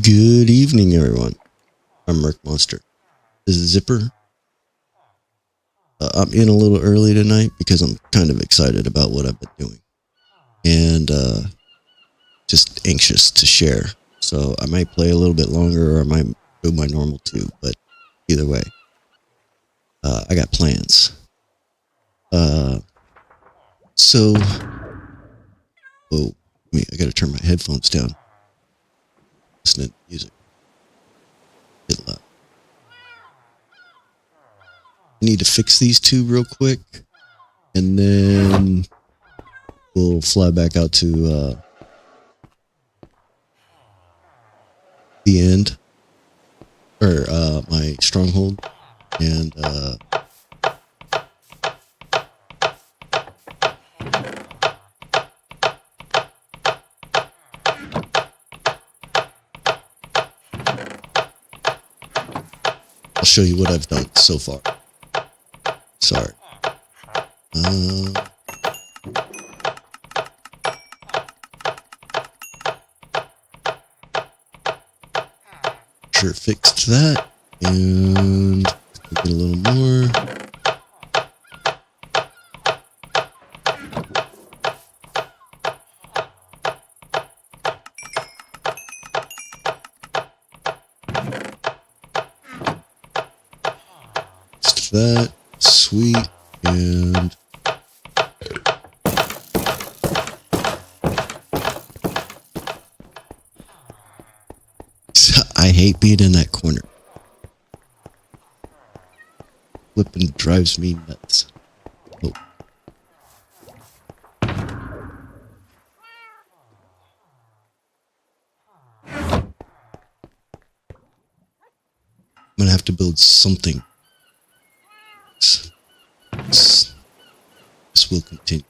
Good evening, everyone. I'm mercmonster. This is Zipper. I'm in a little early tonight because I'm kind of excited about what I've been doing. And just anxious to share. So I might play a little bit longer or I might do my normal too. But either way, I got plans. So... Oh, I gotta turn my headphones down. Listening to music. Bit loud. I need to fix these two real quick, and then we'll fly back out to the end, or my stronghold, and I'll show you what I've done so far. Sorry. Sure, fixed that, and get a little more. Fixed that, sweet, and I hate being in that corner. Flipping drives me nuts. Oh. I'm gonna have to build something. This will continue.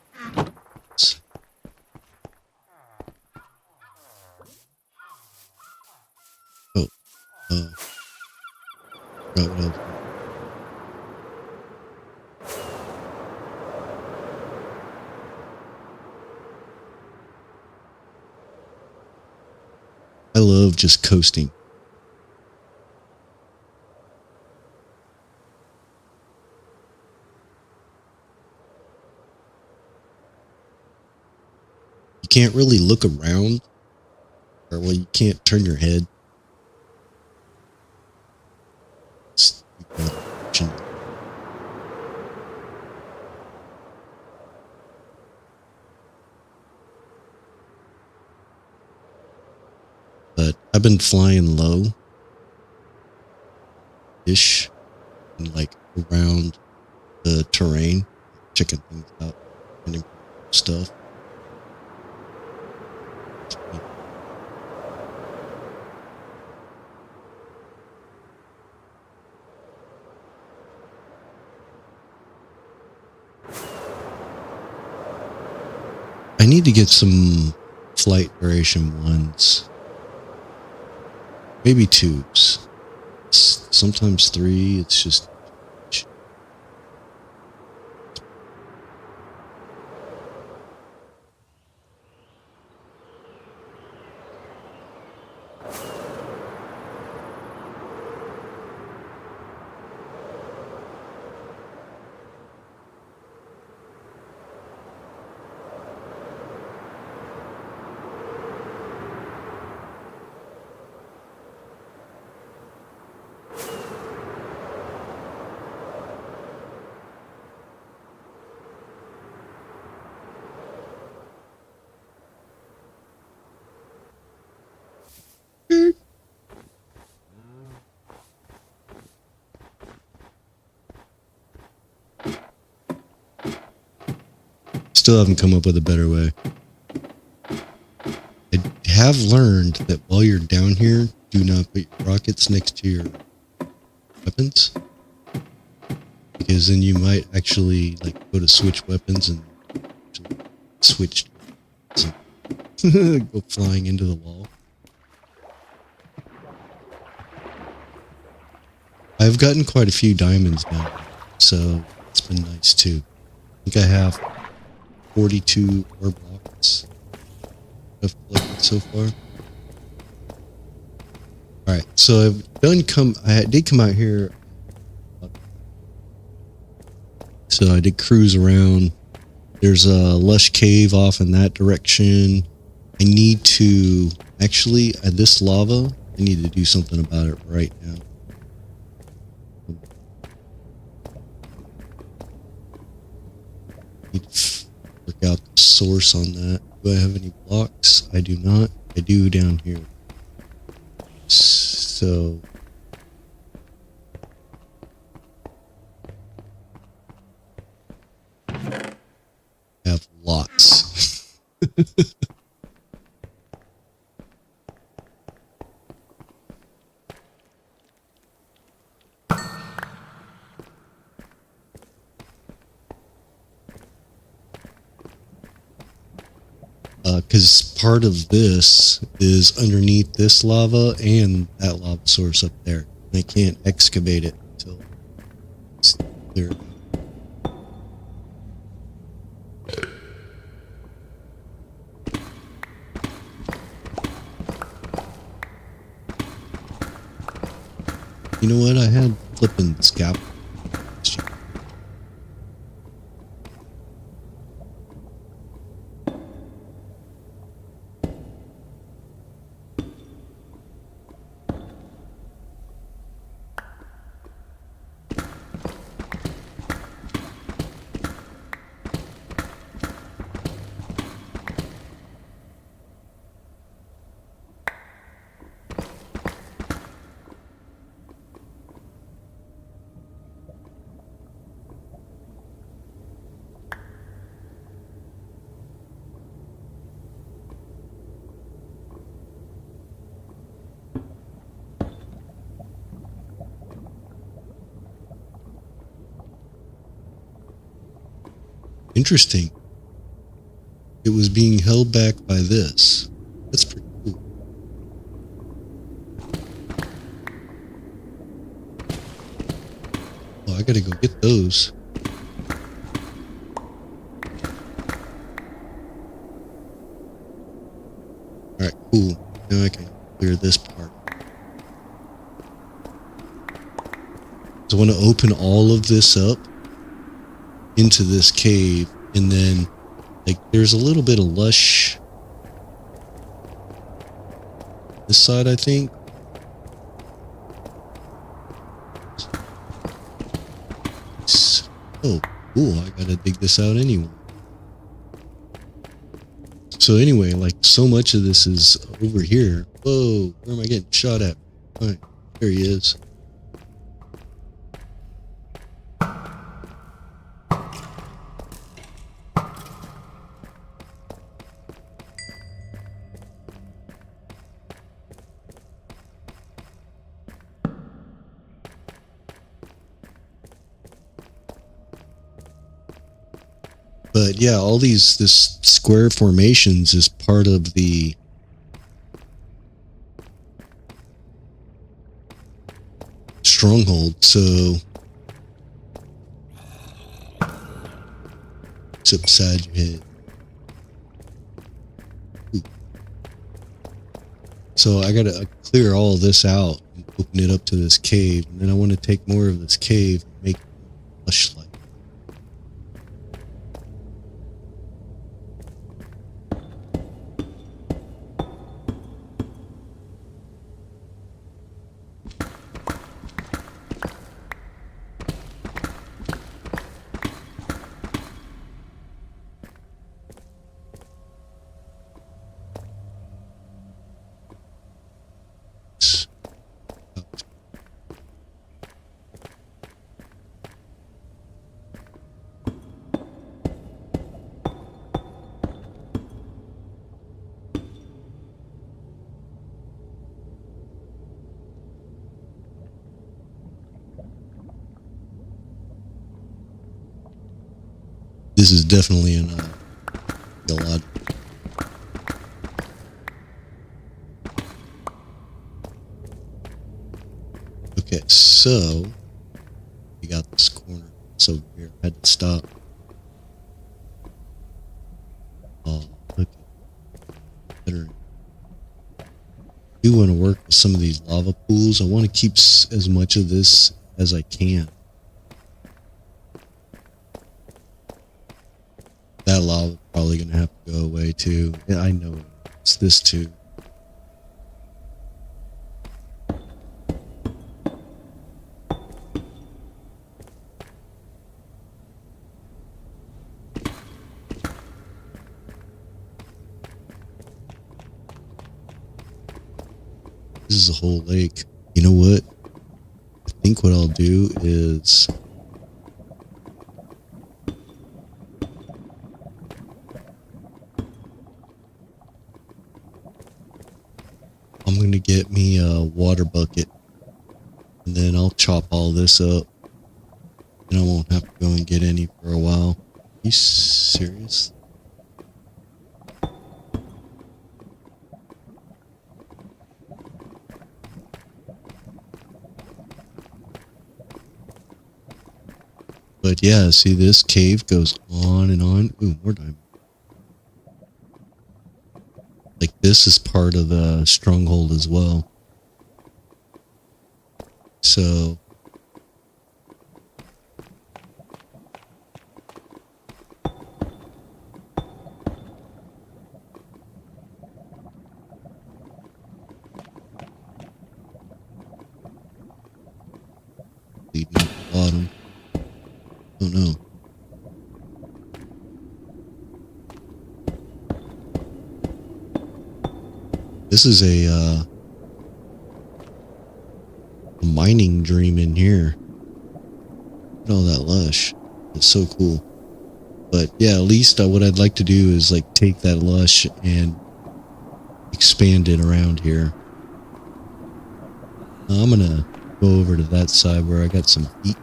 Oh, forgot what else. I love just coasting. You can't really look around, or well, you can't turn your head. But I've been flying low-ish, and like around the terrain, checking things out, finding stuff. I need to get some flight duration ones. Maybe twos. Sometimes three. It's just... Still haven't come up with a better way. I have learned that while you're down here, do not put your rockets next to your weapons, because then you might actually like go to switch weapons and switch go flying into the wall. I've gotten quite a few diamonds now, so it's been nice too. I think I have 42 ore blocks I've collected so far. All right, so I did come out here. So I did cruise around. There's a lush cave off in that direction. I need to actually, this lava, I need to do something about it right now. Need to work out the source on that. Do I have any blocks? I do not. I do down here. So have lots. Because part of this is underneath this lava and that lava source up there. I can't excavate it until it's clear. You know what? I had flipping scalp. Interesting. It was being held back by this. That's pretty cool. Oh, I gotta go get those. Alright, cool. Now I can clear this part. So I want to open all of this up into this cave, and then like there's a little bit of lush this side, I think. Oh, cool. I gotta dig this out anyway. So anyway, like so much of this is over here. Whoa, where am I getting shot at? All right, there he is. But yeah, all this square formations is part of the stronghold. So it's upside your head. Ooh. So I gotta clear all this out and open it up to this cave, and then I want to take more of this cave and make lush light. This is definitely a lot. Okay, so we got this corner. So here, I had to stop. Oh, okay. Better. do want to work with some of these lava pools. I want to keep as much of this as I can. That lava probably going to have to go away too. Yeah, I know it's this too. This is a whole lake. You know what? I think what I'll do is I'm going to get me a water bucket, and then I'll chop all this up, and I won't have to go and get any for a while. Are you serious? But yeah, see, this cave goes on and on. Ooh, more diamond. Like, this is part of the stronghold as well. So leading at the bottom. Oh no. This is a mining dream in here. Look at all that lush. It's so cool. But yeah, at least what I'd like to do is like take that lush and expand it around here. I'm gonna go over to that side where I got some heat.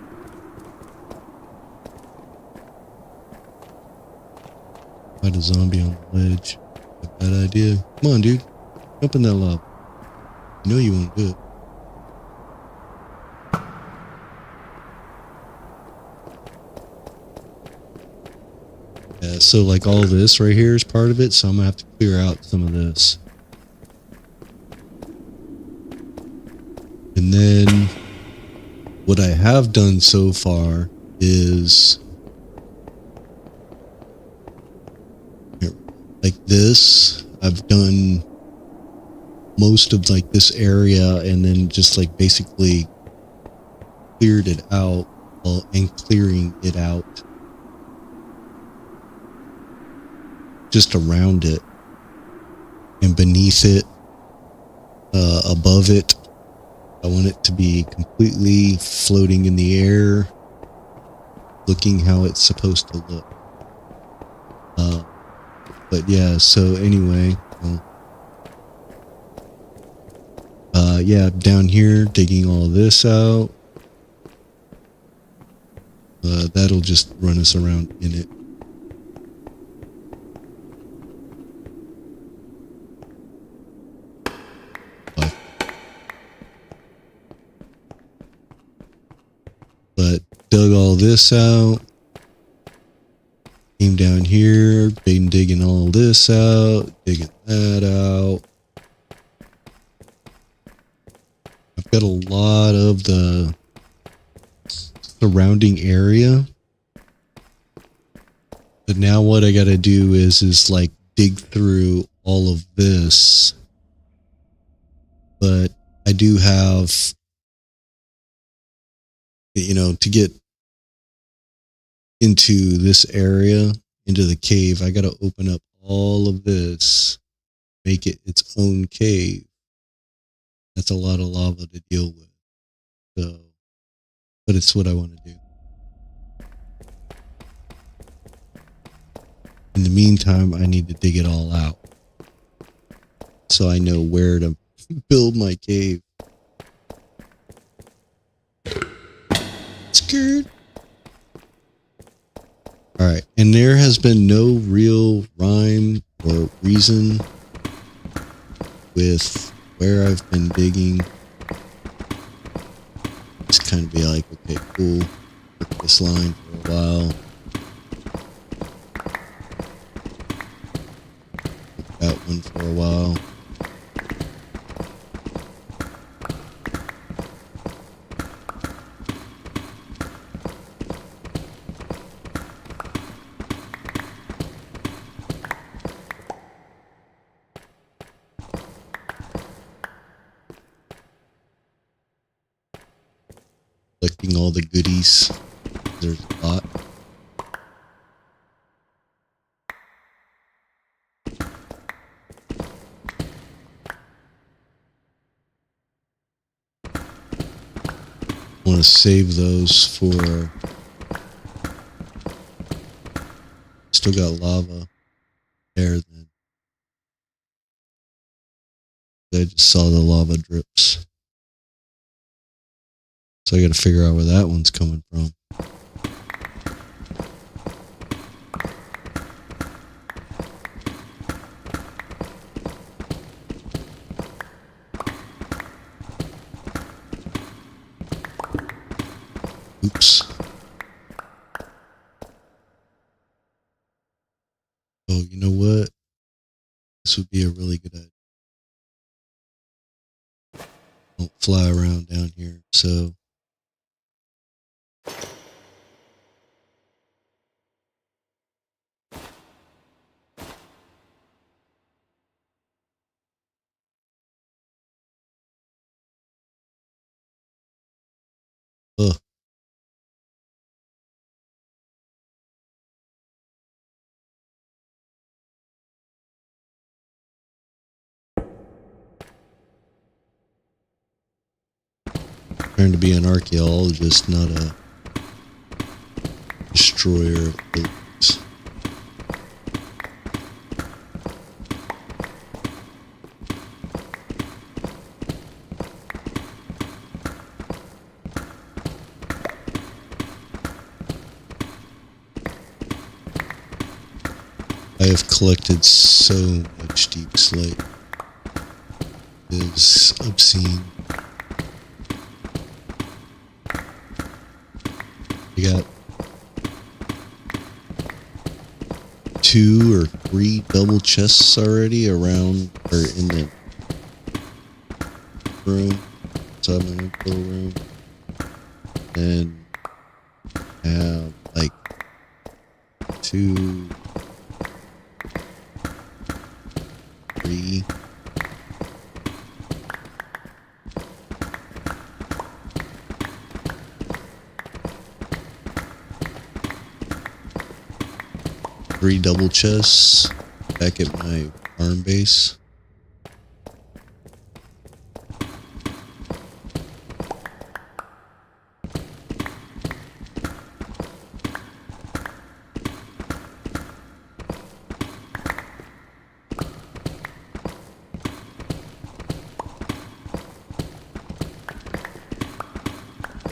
Fight a zombie on the ledge. A bad idea. Come on, dude. Jump in that lava. You know you won't do it. Yeah, so like all this right here is part of it, so I'm gonna have to clear out some of this. And then what I have done so far is like this. I've done most of like this area and then just like basically cleared it out and clearing it out just around it and beneath it, above it. I want it to be completely floating in the air, looking how it's supposed to look. But yeah, so anyway, yeah, down here, digging all this out. That'll just run us around in it. But dug all this out. Came down here, been digging all this out, digging that out. I've got a lot of the surrounding area. But now what I gotta do is like dig through all of this. But I do have, you know, to get into this area, into the cave, I gotta open up all of this, make it its own cave. That's a lot of lava to deal with. So, but it's what I want to do. In the meantime, I need to dig it all out so I know where to build my cave. Scared. Alright, and there has been no real rhyme or reason with where I've been digging. Just kind of be like, okay, cool. Work this line for a while. That one for a while. collecting all the goodies. There's a lot. I want to save those for... Still got lava there then. I just saw the lava drips. So I got to figure out where that one's coming from. Oops. Oh, you know what? This would be a really good idea. Don't fly around down here, so... Ugh. Trying to be an archaeologist, not a destroyer of buildings. I have collected so much deep slate. It is obscene. I got 2 or 3 double chests already around, or in the room, inside my info room. And I have like 2, 3. Three double chests back at my farm base.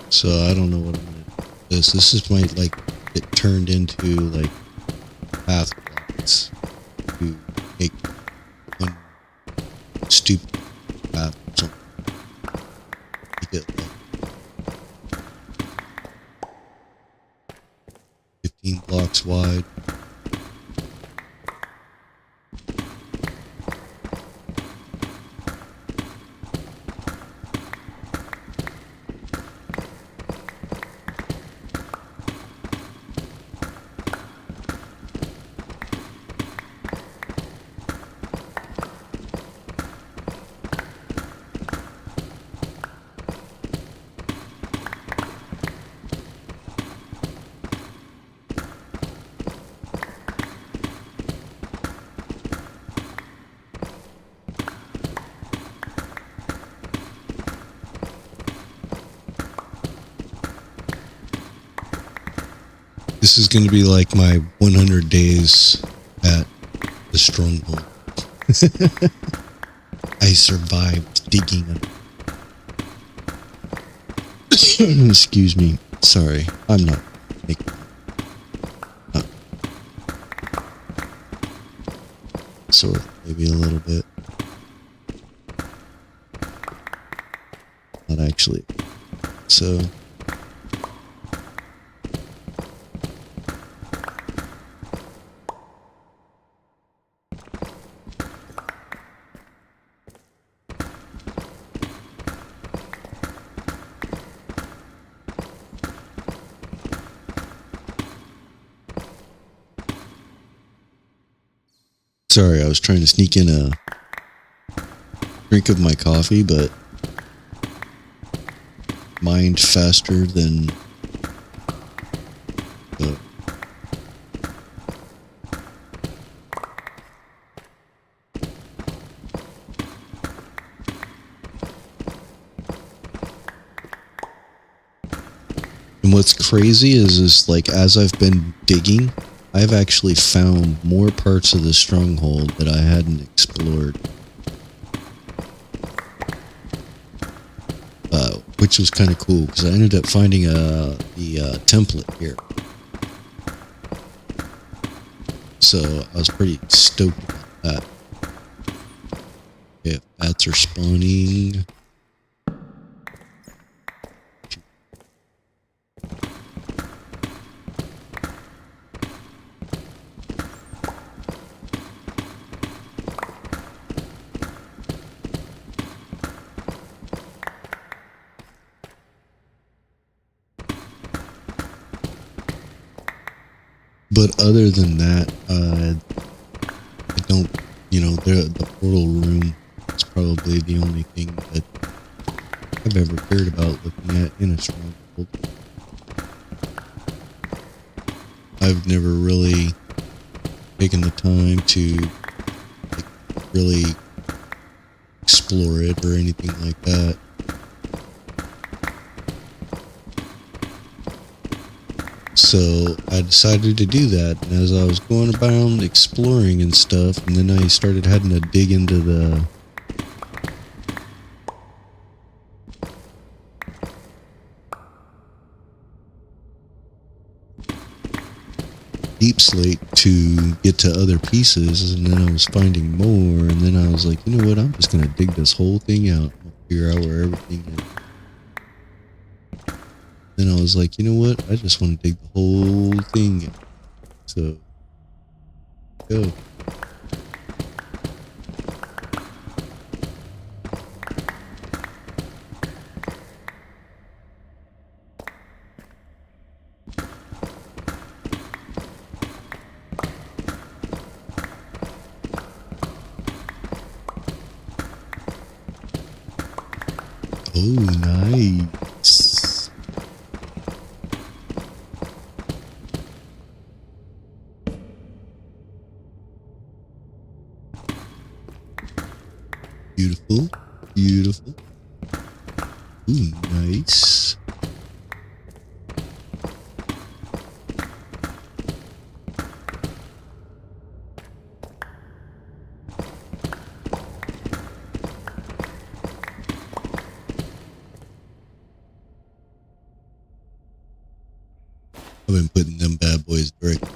So I don't know what I'm gonna do. This is my, like, it turned into like path blocks to make one stupid path or something. Make it like 15 blocks wide. This is going to be like my 100 days at the stronghold. I survived digging. Excuse me. Sorry, I'm not making. Sort of, maybe a little bit. Not actually. So. Sorry, I was trying to sneak in a drink of my coffee, but mined faster than and what's crazy is like as I've been digging, I've actually found more parts of the stronghold that I hadn't explored. Which was kind of cool because I ended up finding the template here. So I was pretty stoked about that. Okay, if bats are spawning. But other than that, I don't, you know, the portal room is probably the only thing that I've ever cared about looking at in a stronghold. I've never really taken the time to like, really explore it or anything like that. So I decided to do that, and as I was going around exploring and stuff, and then I started having to dig into the deep slate to get to other pieces, and then I was finding more, and then I was like, you know what, I'm just going to dig this whole thing out and figure out where everything is. Then I was like, you know what? I just want to dig the whole thing. So, go. Oh, nice. Beautiful, beautiful. Ooh, nice. I've been putting them bad boys directly.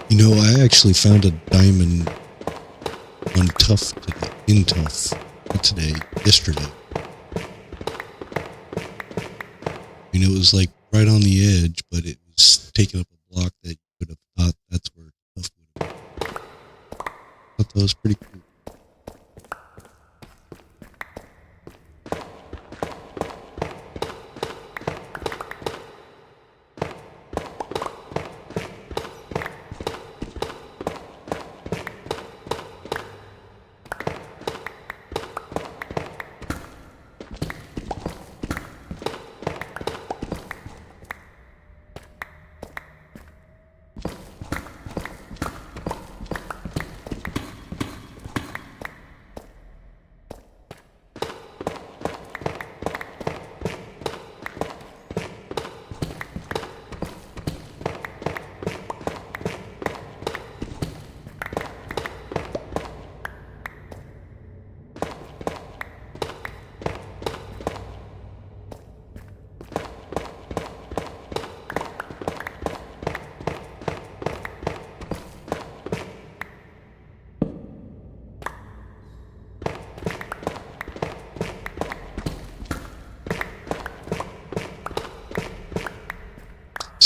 You know, I actually found a diamond on Tough today, in Tough, not today, yesterday. I mean, it was like right on the edge, but it was taking up a block that you would have thought that's where Tough would have been. I thought that was pretty cool.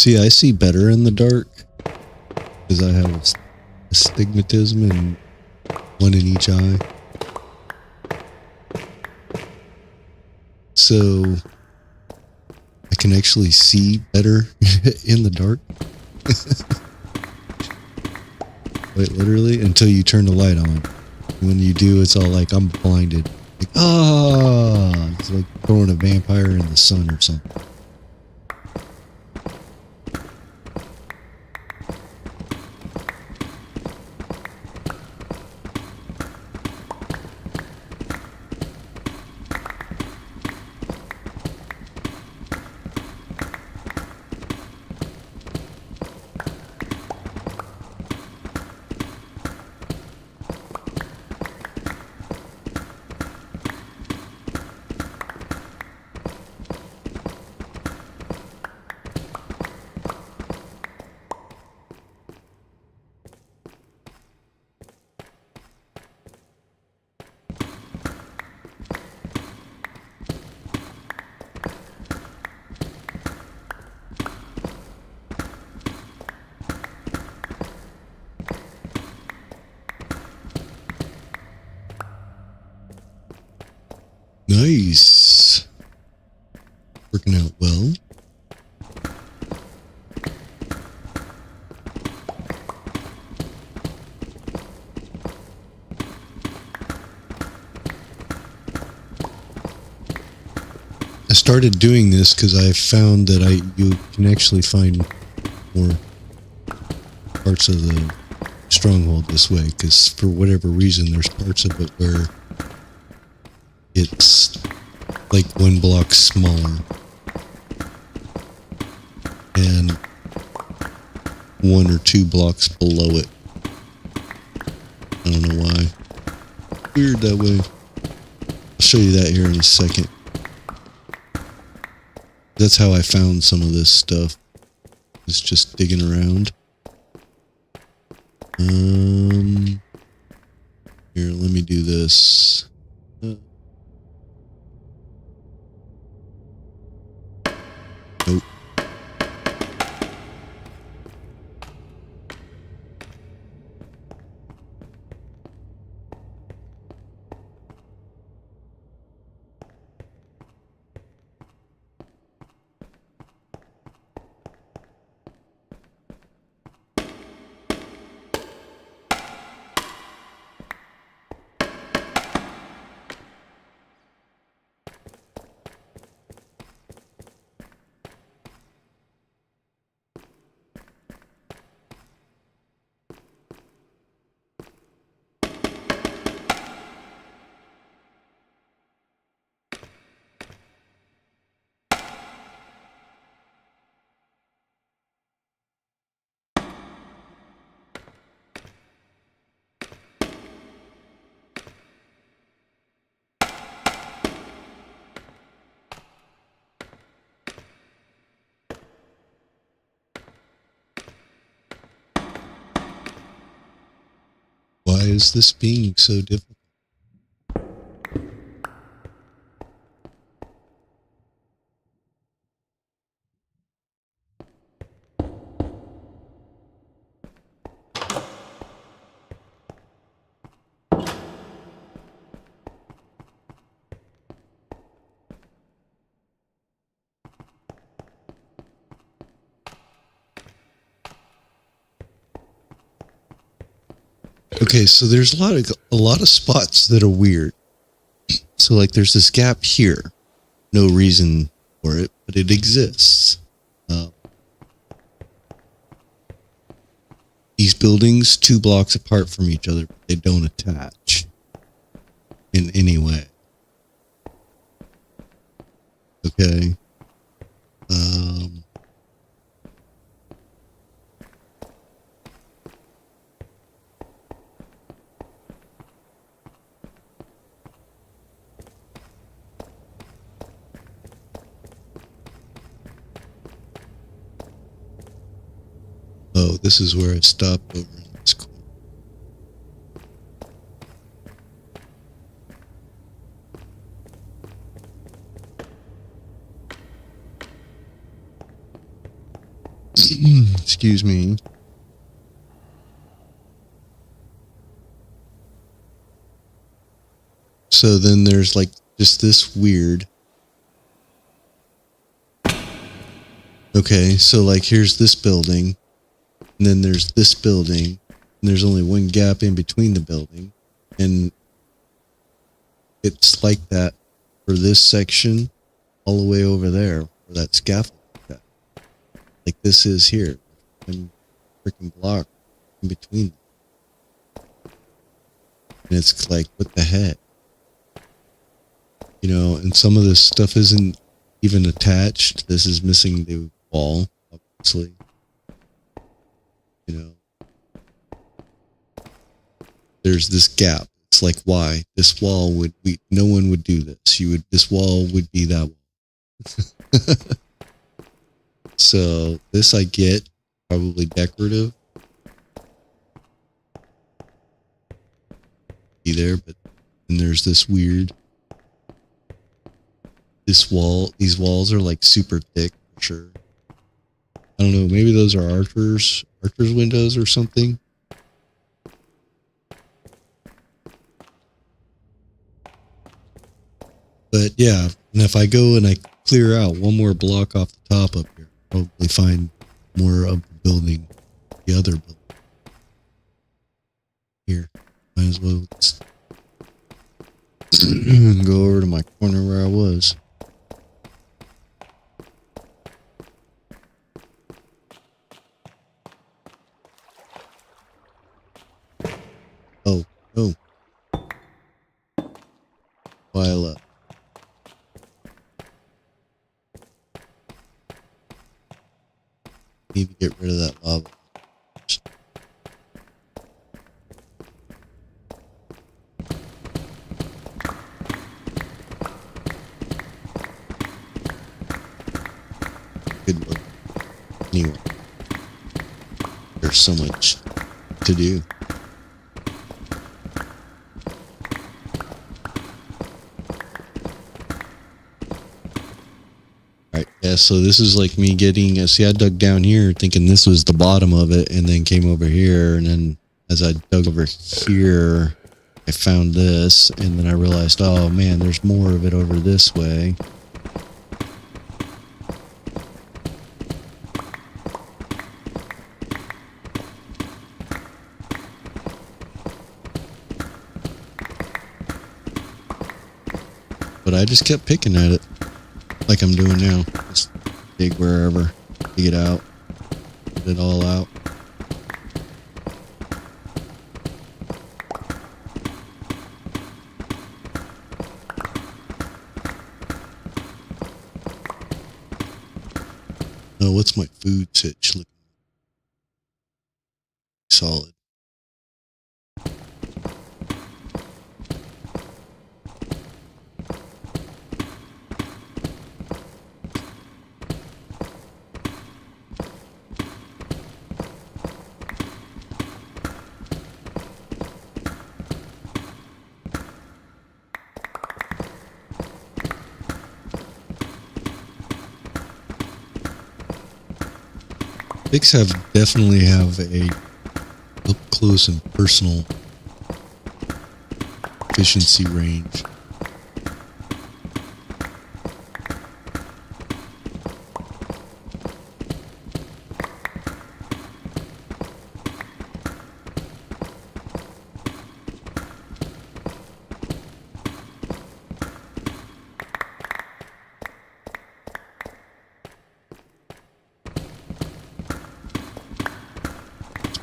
See, I see better in the dark because I have astigmatism and one in each eye. So I can actually see better in the dark. Quite literally, until you turn the light on. When you do, it's all like, I'm blinded. Like, it's like throwing a vampire in the sun or something. Nice. Working out well. I started doing this because I found that you can actually find more parts of the stronghold this way, because for whatever reason there's parts of it where it's like 1 block smaller and 1 or 2 blocks below it. I don't know why. Weird that way. I'll show you that here in a second. That's how I found some of this stuff. It's just digging around. Here, let me do this. Nope. Why is this being so difficult? Okay, so there's a lot of spots that are weird. So like there's this gap here. No reason for it, but it exists. These buildings 2 blocks apart from each other, but they don't attach in any way. Okay. Oh, this is where I stopped over in this corner. Excuse me. So then there's like just this weird. Okay, so like here's this building, and then there's this building, and there's only one gap in between the building, and it's like that for this section all the way over there where that scaffold is at. Like this is here. One freaking block in between them. And it's like, what the heck? You know, and some of this stuff isn't even attached. This is missing the wall, obviously. You know, there's this gap. It's like, why? This wall would be, no one would do this. This wall would be that wall. So this I get, probably decorative. Be there, but then there's this weird, this wall, these walls are like super thick for sure. I don't know, maybe those are archers windows or something. But yeah, and if I go and I clear out one more block off the top up here, I'll probably find more of the building, the other building. Here, might as well just go over to my corner where I was. Oh, no. While up. Need to get rid of that lava. Good work. Anyway, there's so much to do. Alright, yeah, so this is like me getting, see I dug down here thinking this was the bottom of it and then came over here, and then as I dug over here, I found this, and then I realized, oh man, there's more of it over this way. But I just kept picking at it, like I'm doing now. Just dig wherever, dig it out, get it all out. Oh, what's my food sitch looking solid? Pigs definitely have a up close and personal efficiency range.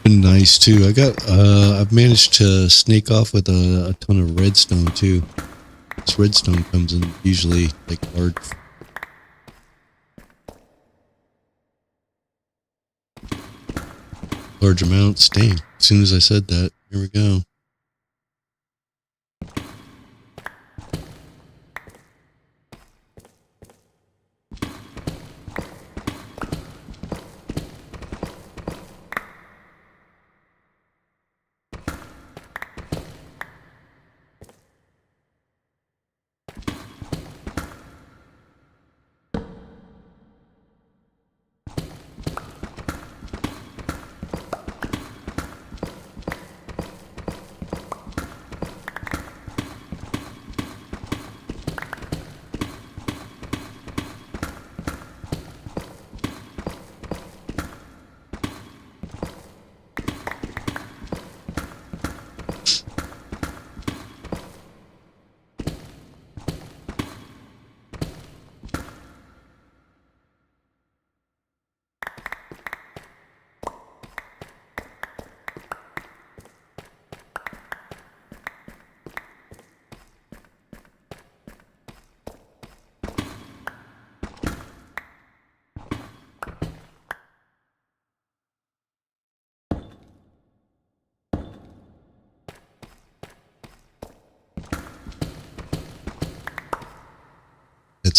Nice too. I've managed to snake off with a ton of redstone too. This redstone comes in usually like large amounts. Dang, as soon as I said that, here we go.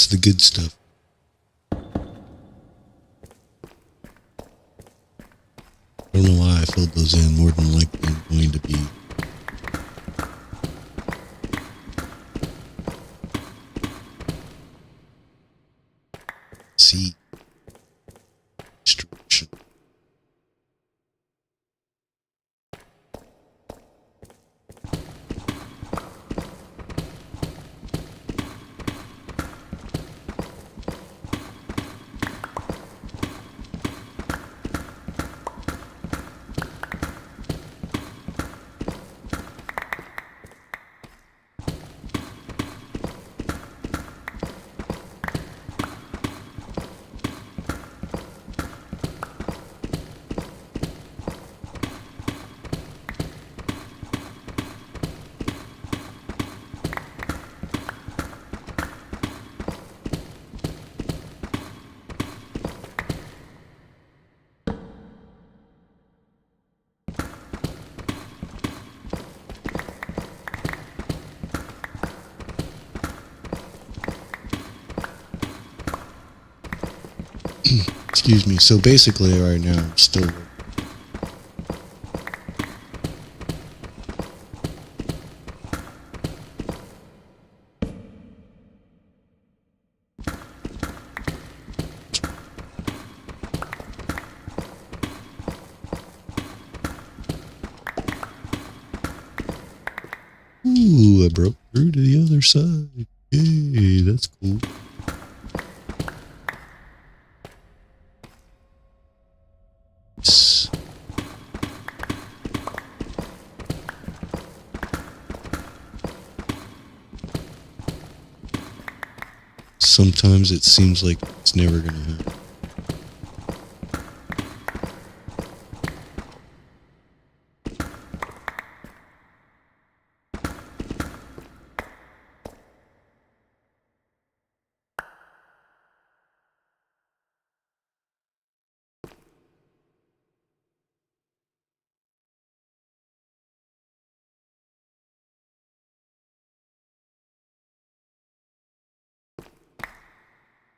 That's the good stuff. I don't know why I filled those in. More than likely I'm going to be see destruction. Excuse me. So basically right now I'm still working. Ooh, I broke through to the other side. Yay, that's cool. Sometimes it seems like it's never gonna happen.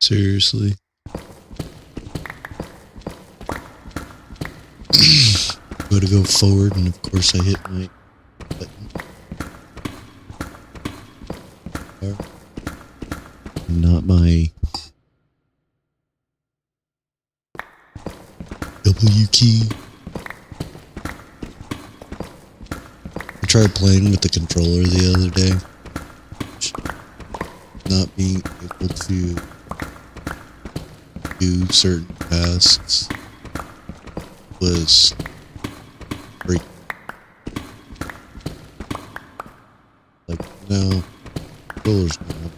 Seriously. Go to go forward, and of course I hit my button. Not my W key. I tried playing with the controller the other day. Not being able to do certain tasks was freaking. Like, no, controller's not.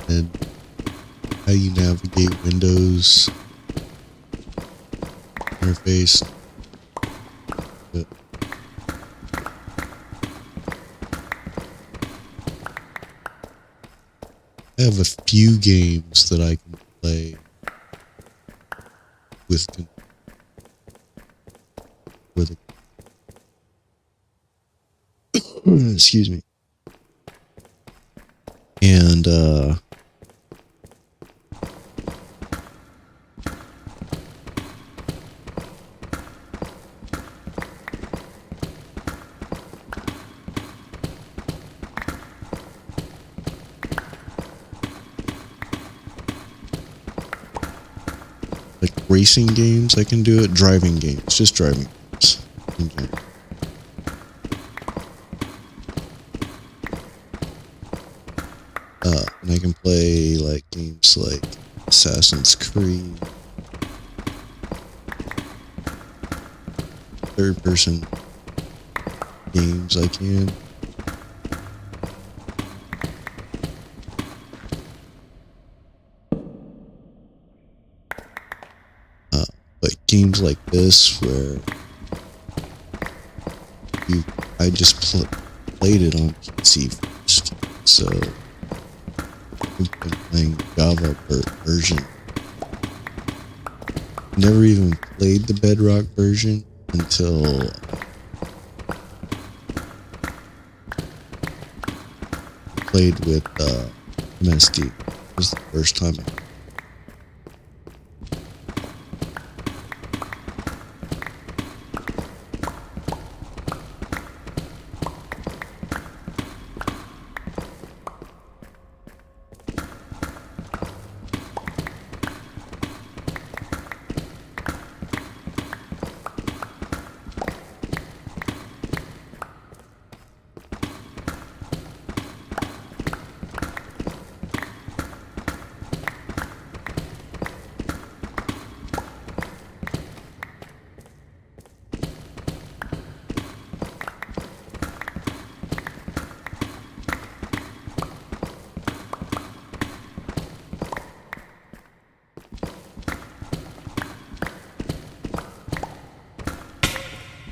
And how you navigate Windows interface. But I have a few games that I can play with excuse me. And like racing games, I can do it. Driving games, just driving games in general. And I can play like games like Assassin's Creed, third-person games. I can. But games like this, where I just played it on PC first, so we've been playing Java version. Never even played the Bedrock version until played with MSD. It was the first time.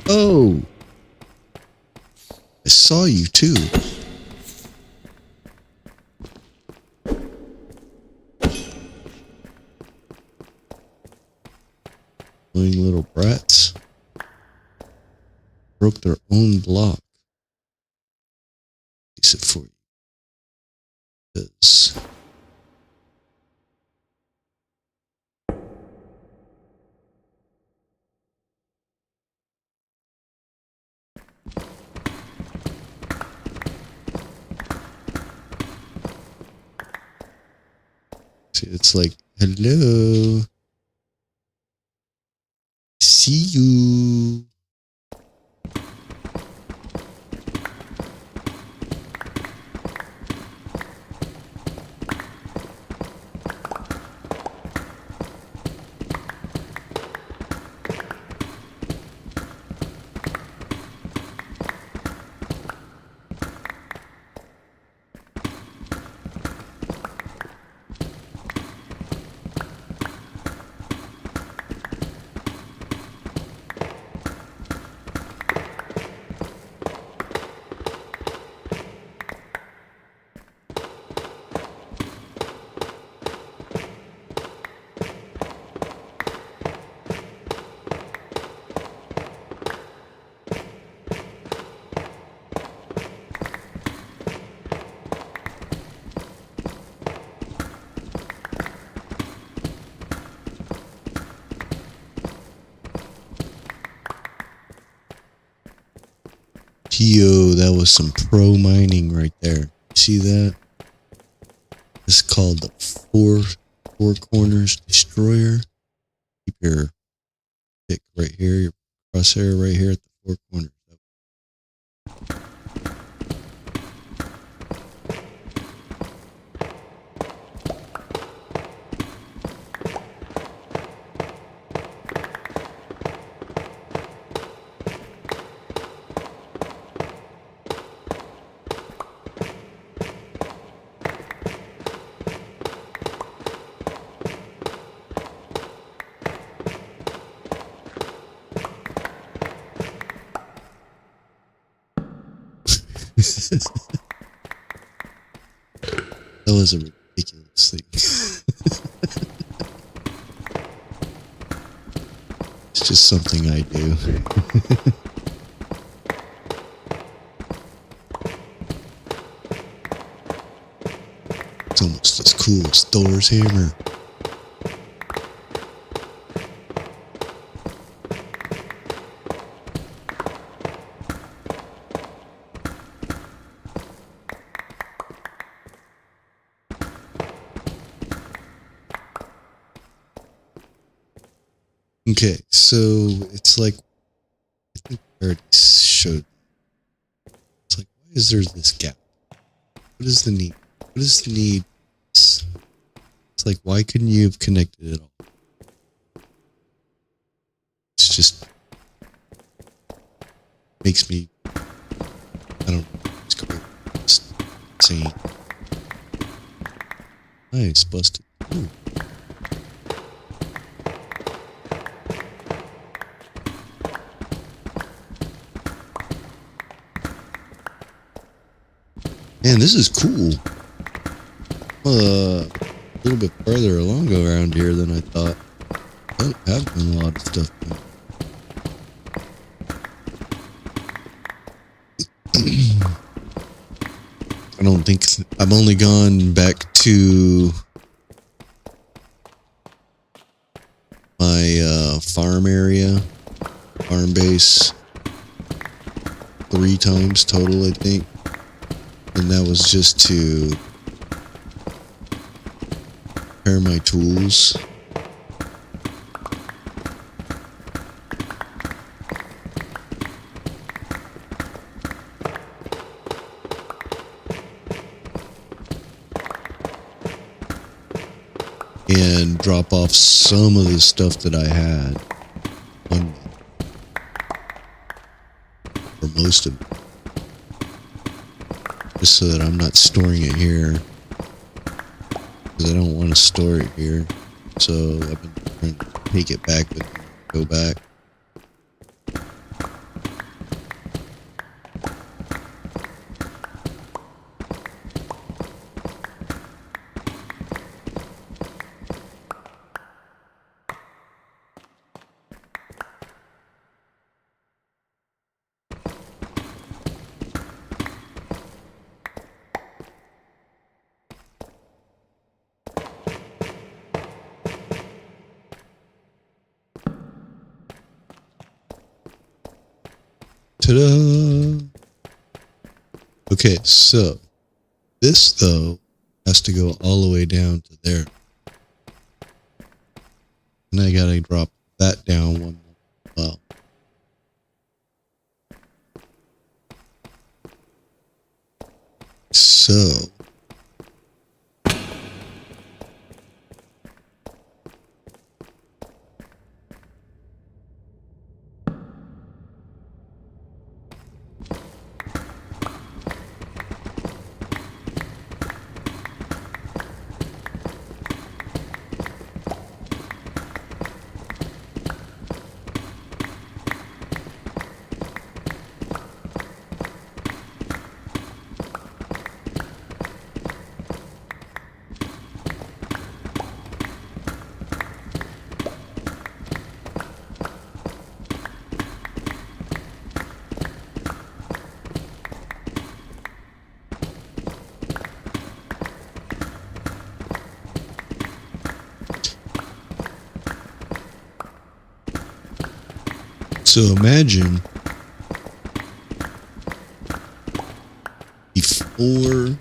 Oh, I saw you too. Annoying little brats. Broke their own block. Fix it for you. 'Cause see, it's like, hello. See you. Yo, that was some pro mining right there. See that? It's called the four corners destroyer. Keep your pick right here, your crosshair right here at the four corners. That was a ridiculous thing. It's just something I do. It's almost as cool as Thor's hammer. Okay, so it's like, I think I already showed. It's like, why is there this gap? What is the need? What is the need? It's like, why couldn't you have connected it all? It's just makes me, I don't know, it's crazy. It's insane. Nice, busted. Ooh. Man, this is cool. A little bit further along around here than I thought. I have done a lot of stuff. don't think I've only gone back to my farm area, farm base 3 times total, I think. And that was just to prepare my tools. And drop off some of the stuff that I had on me. For most of it. Just so that I'm not storing it here. Because I don't want to store it here. So I've been trying to take it back with me, go back. Ta-da! Okay, so this though has to go all the way down to there. And I gotta drop that down one more well. So imagine before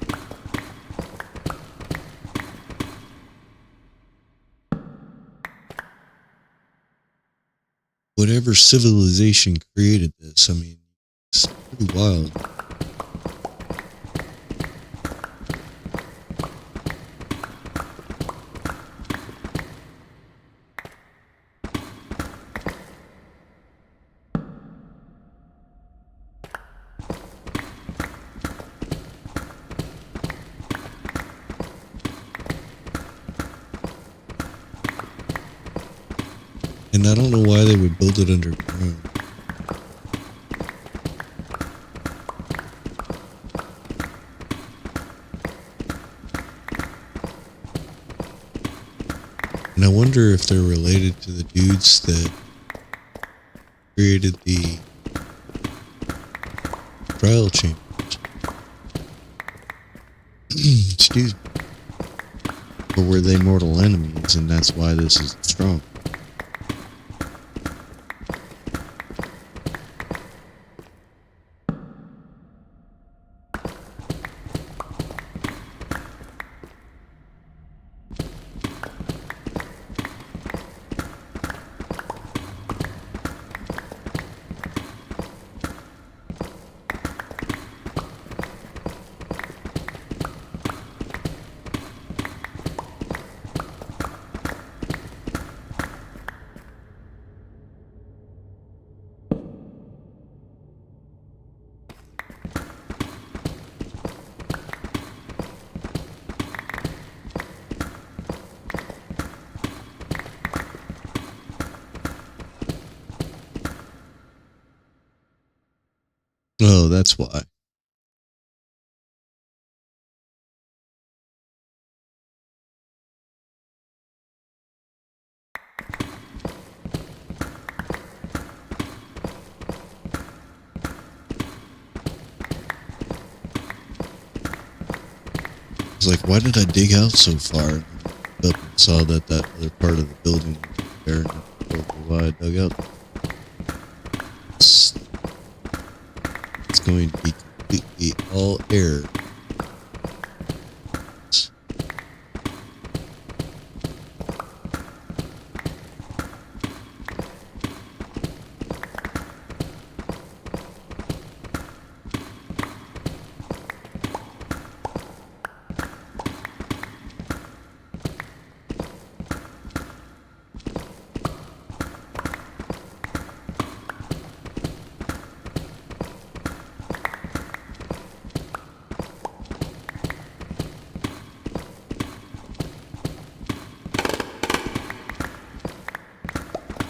whatever civilization created this. I mean, it's pretty wild. And I don't know why they would build it underground. And I wonder if they're related to the dudes that created the trial chambers. Excuse me. Or were they mortal enemies and that's why this is strong? Oh, that's why. was like, why did I dig out so far? And I looked up and saw that that other part of the building was there, and that's probably why I dug out. It's going to be completely all air.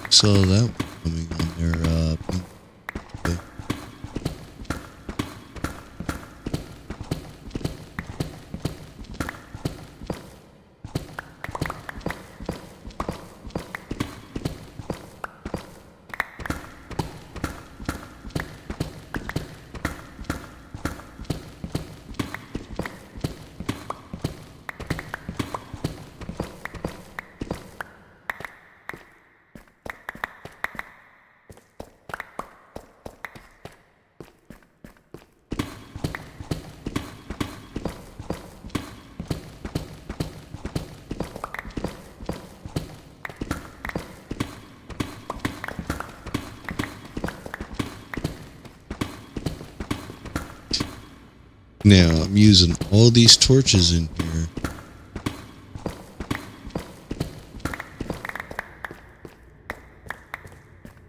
Saw that one coming on there, okay. Now, I'm using all these torches in here.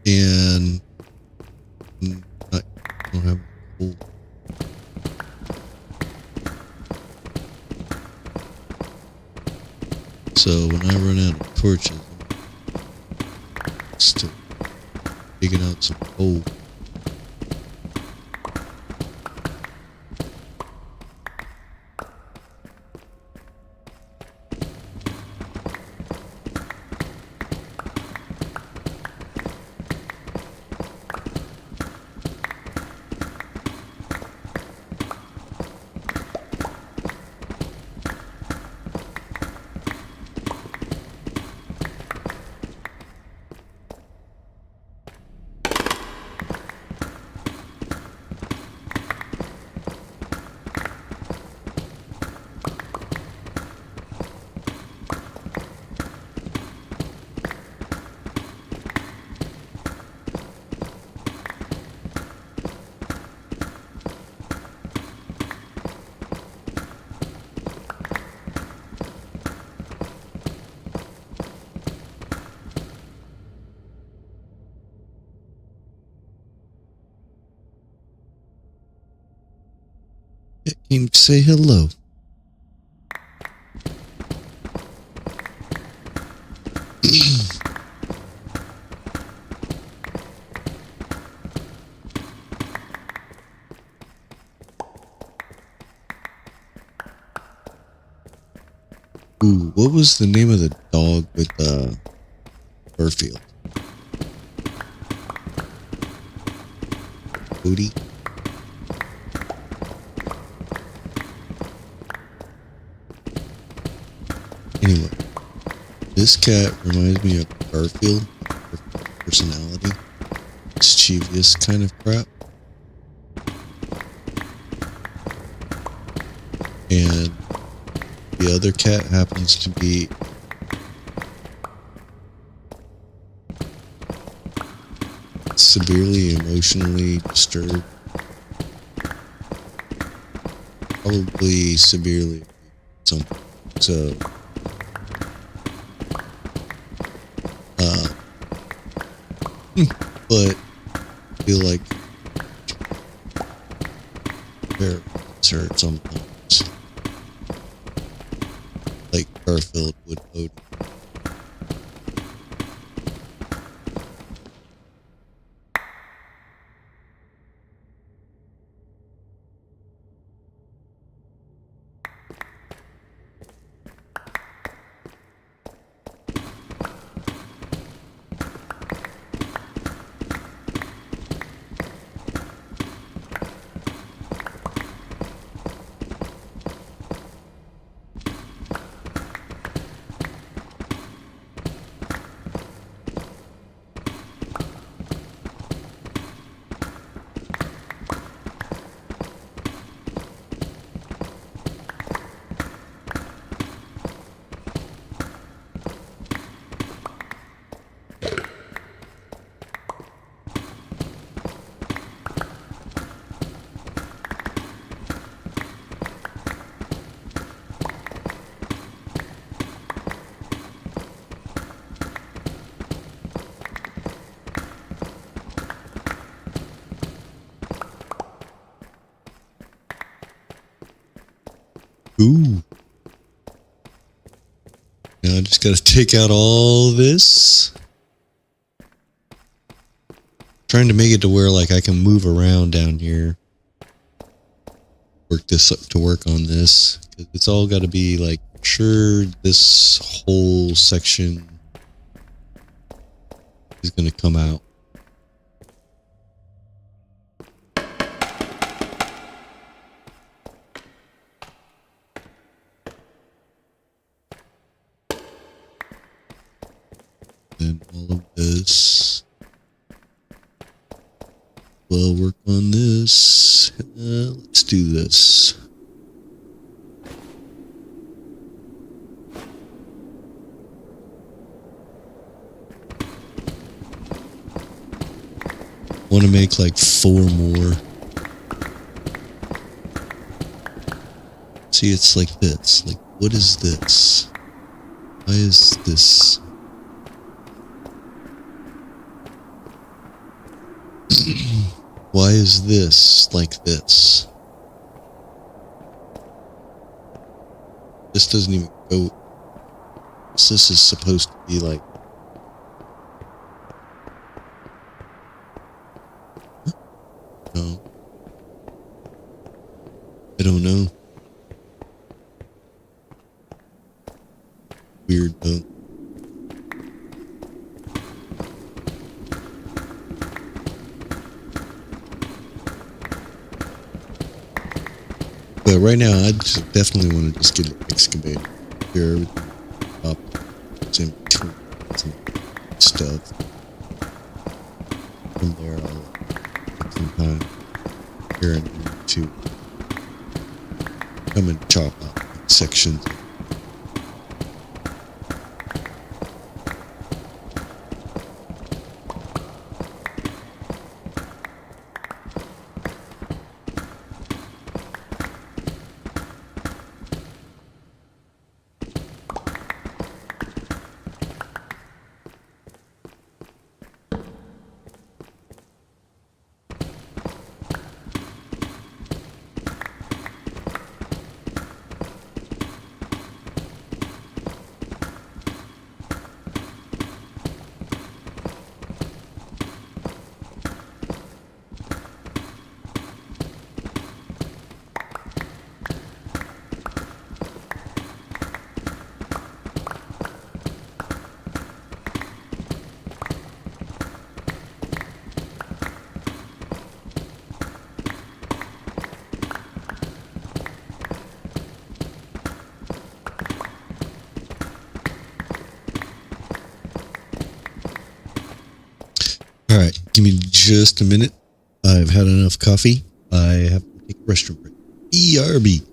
And I don't have coal. So when I run out of torches, I'm still digging out some coal. Can you say hello? Ooh, what was the name of the dog with Burfield? Booty? Anyway, this cat reminds me of Garfield, personality, mischievous kind of crap. And the other cat happens to be severely emotionally disturbed. Probably severely something. So but I feel like they're hurt sometimes, like Garfield would Odin. Now I just got to take out all this. Trying to make it to where like I can move around down here. Work this up to work on this. It's all got to be like, sure, this whole section is going to come out. Then all of this. We'll work on this. Let's do this. Want to make like 4 more. See, it's like this. Like, what is this? Why is this? Why is this like this? This doesn't even go. This is supposed to be like. No. I don't know. Weird though. But right now, I just definitely want to just get it excavated. Clear everything up. Some stuff. From there, I'll take some time here and to come and chop out sections. All right, give me just a minute. I've had enough coffee. I have to take a restroom break. ERB.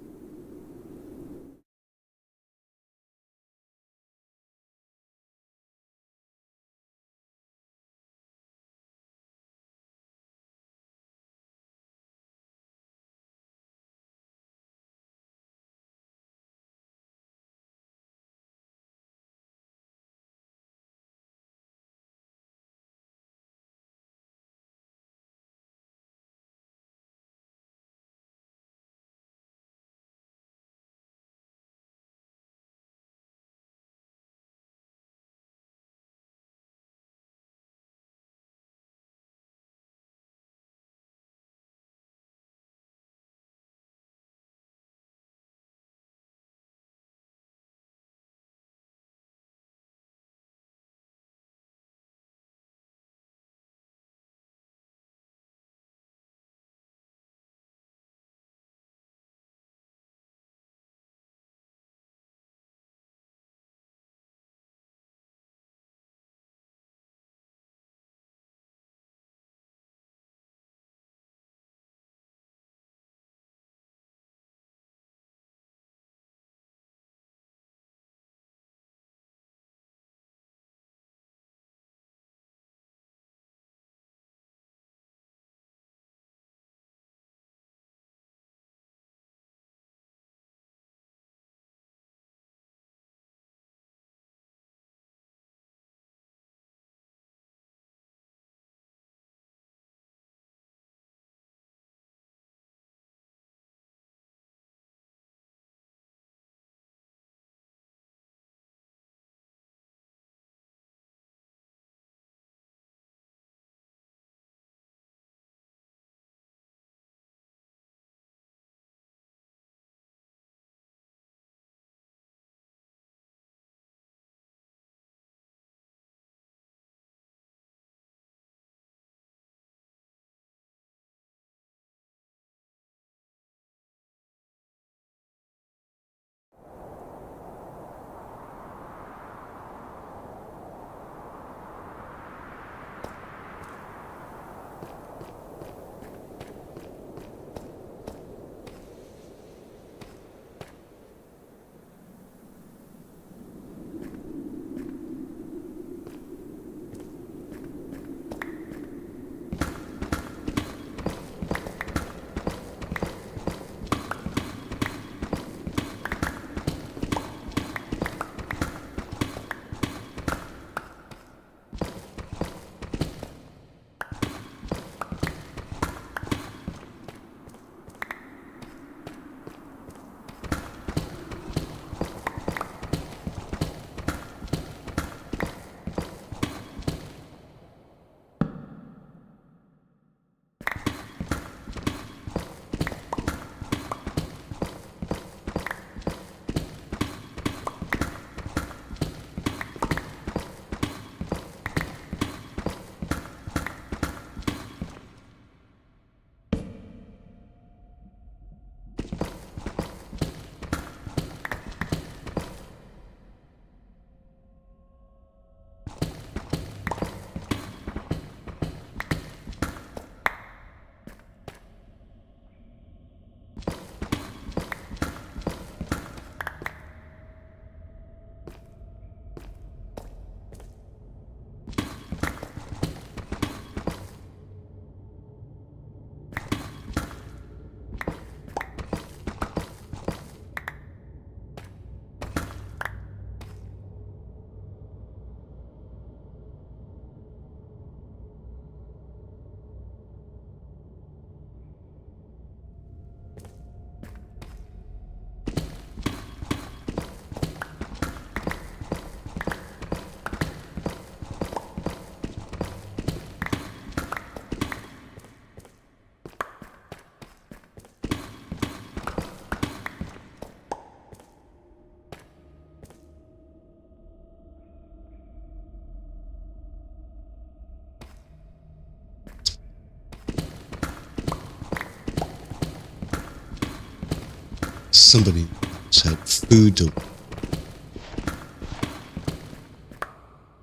somebody else had food to.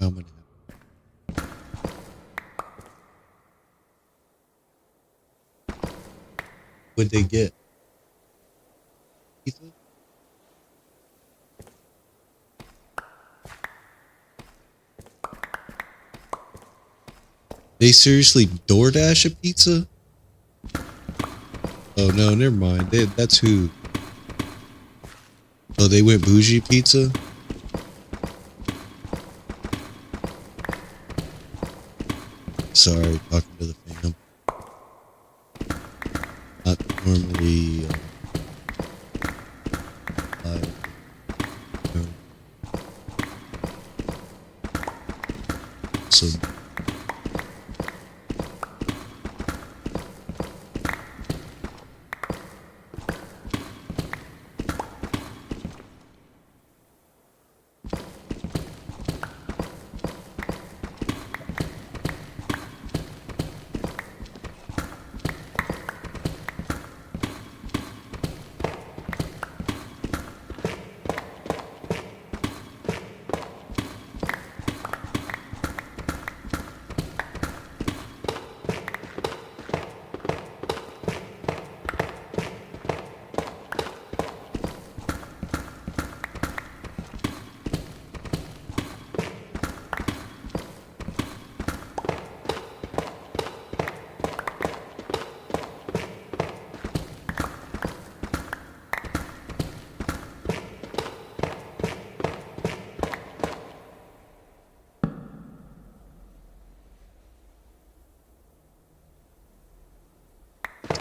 How many? What'd they get? Pizza? They seriously DoorDash a pizza? Oh no, never mind. That's who. Oh, they went bougie pizza? Sorry, talking to the fam. Not normally live. So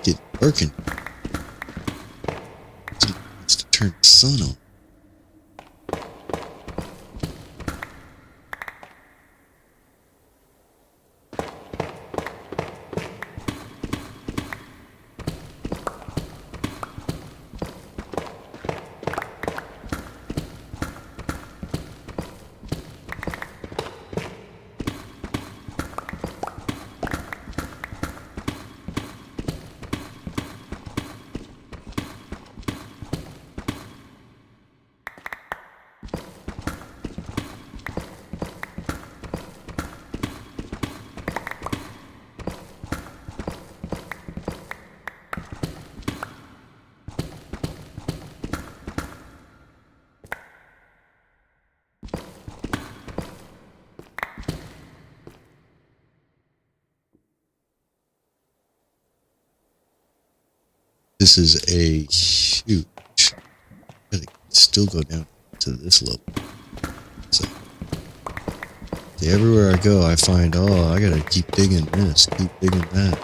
get working. It's to turn the sun on. This is a huge. Gotta still go down to this level. So, everywhere I go, I find, oh, I gotta keep digging this, keep digging that.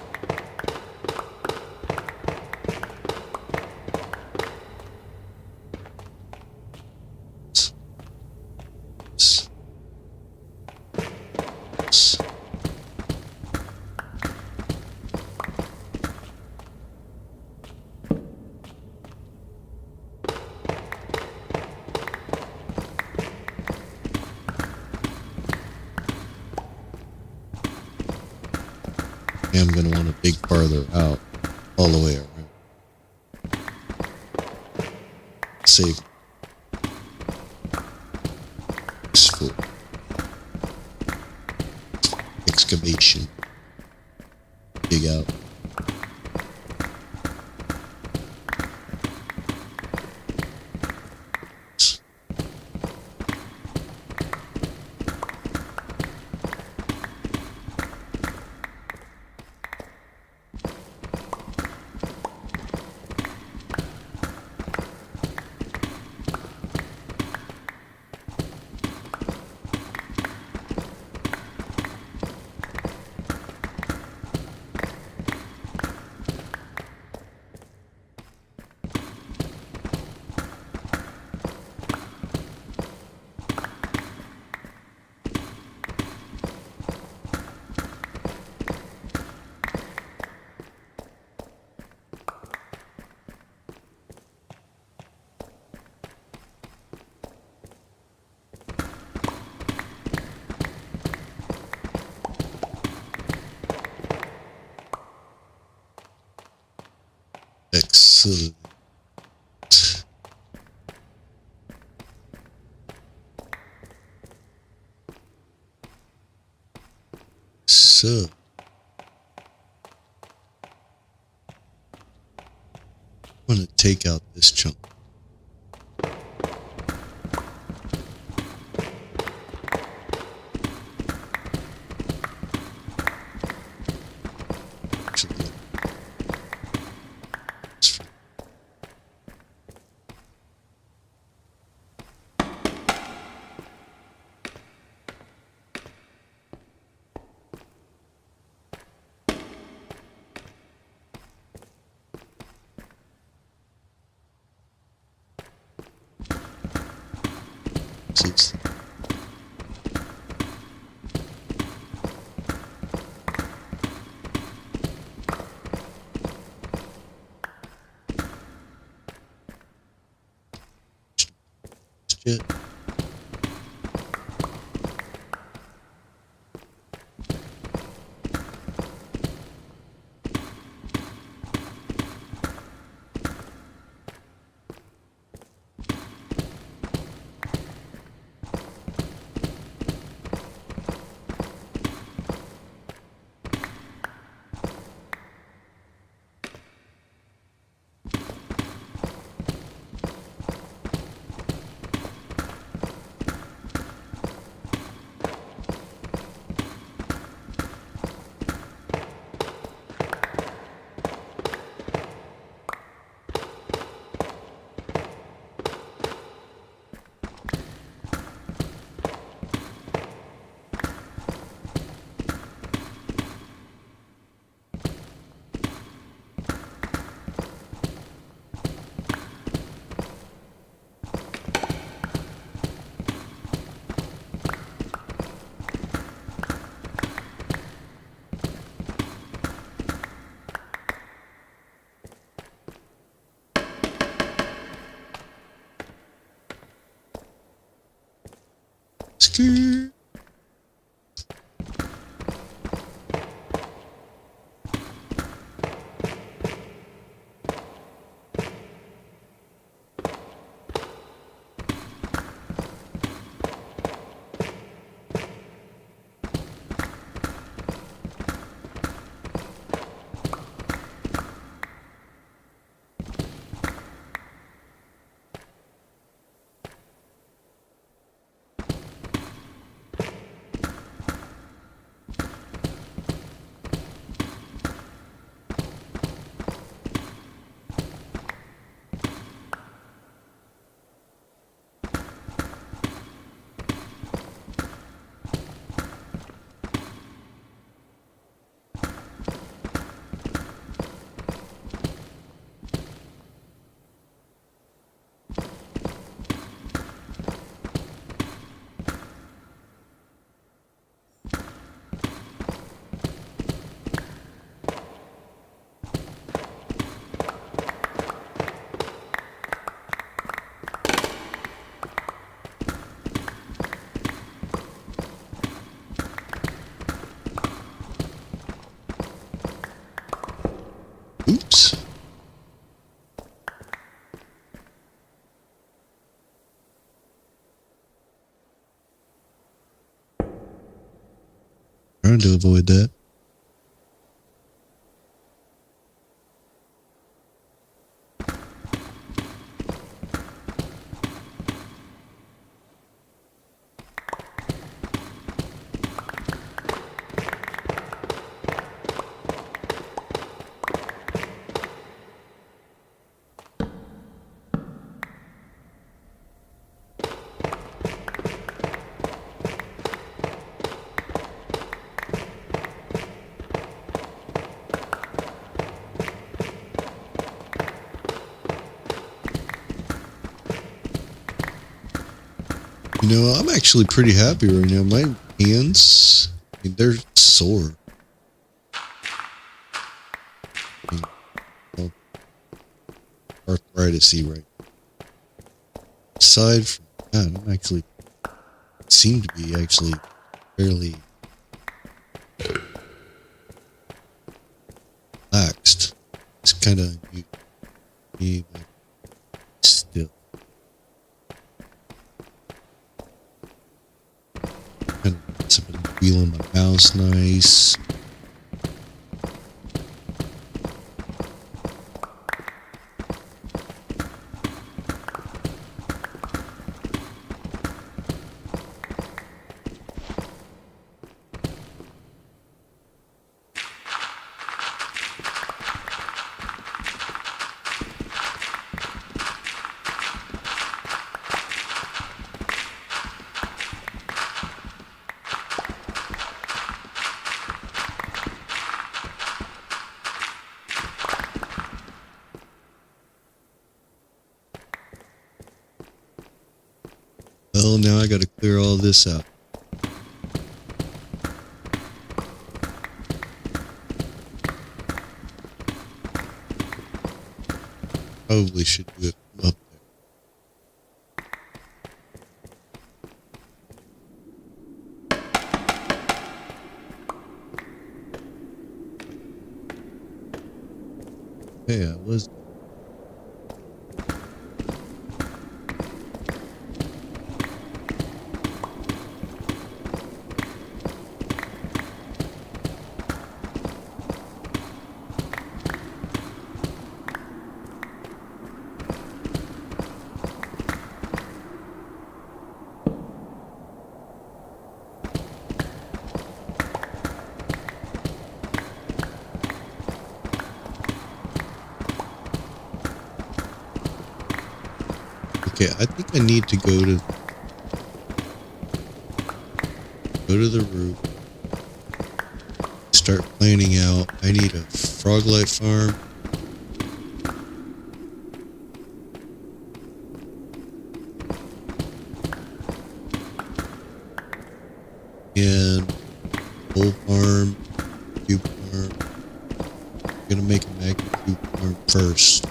I'm going to want to dig farther out, all the way around. Save this for excavation. Dig out. Excellent. So, I'm going to take out this chunk. Six. Shit. Skirt. Oops. Trying to avoid that. You know, I'm actually pretty happy right now. My hands, I mean, they're sore. I mean, arthritis-y right now. Aside from that, I'm actually seem to be actually fairly relaxed. It's kind of me like still. Kind of feeling my mouse nice. Well, now I gotta clear all this out. Probably should do it from up there. Hey, I was. Okay, I think I need to go to the roof. Start planning out. I need a frog light farm. And pole farm, cube farm. I'm gonna make a magma cube farm first.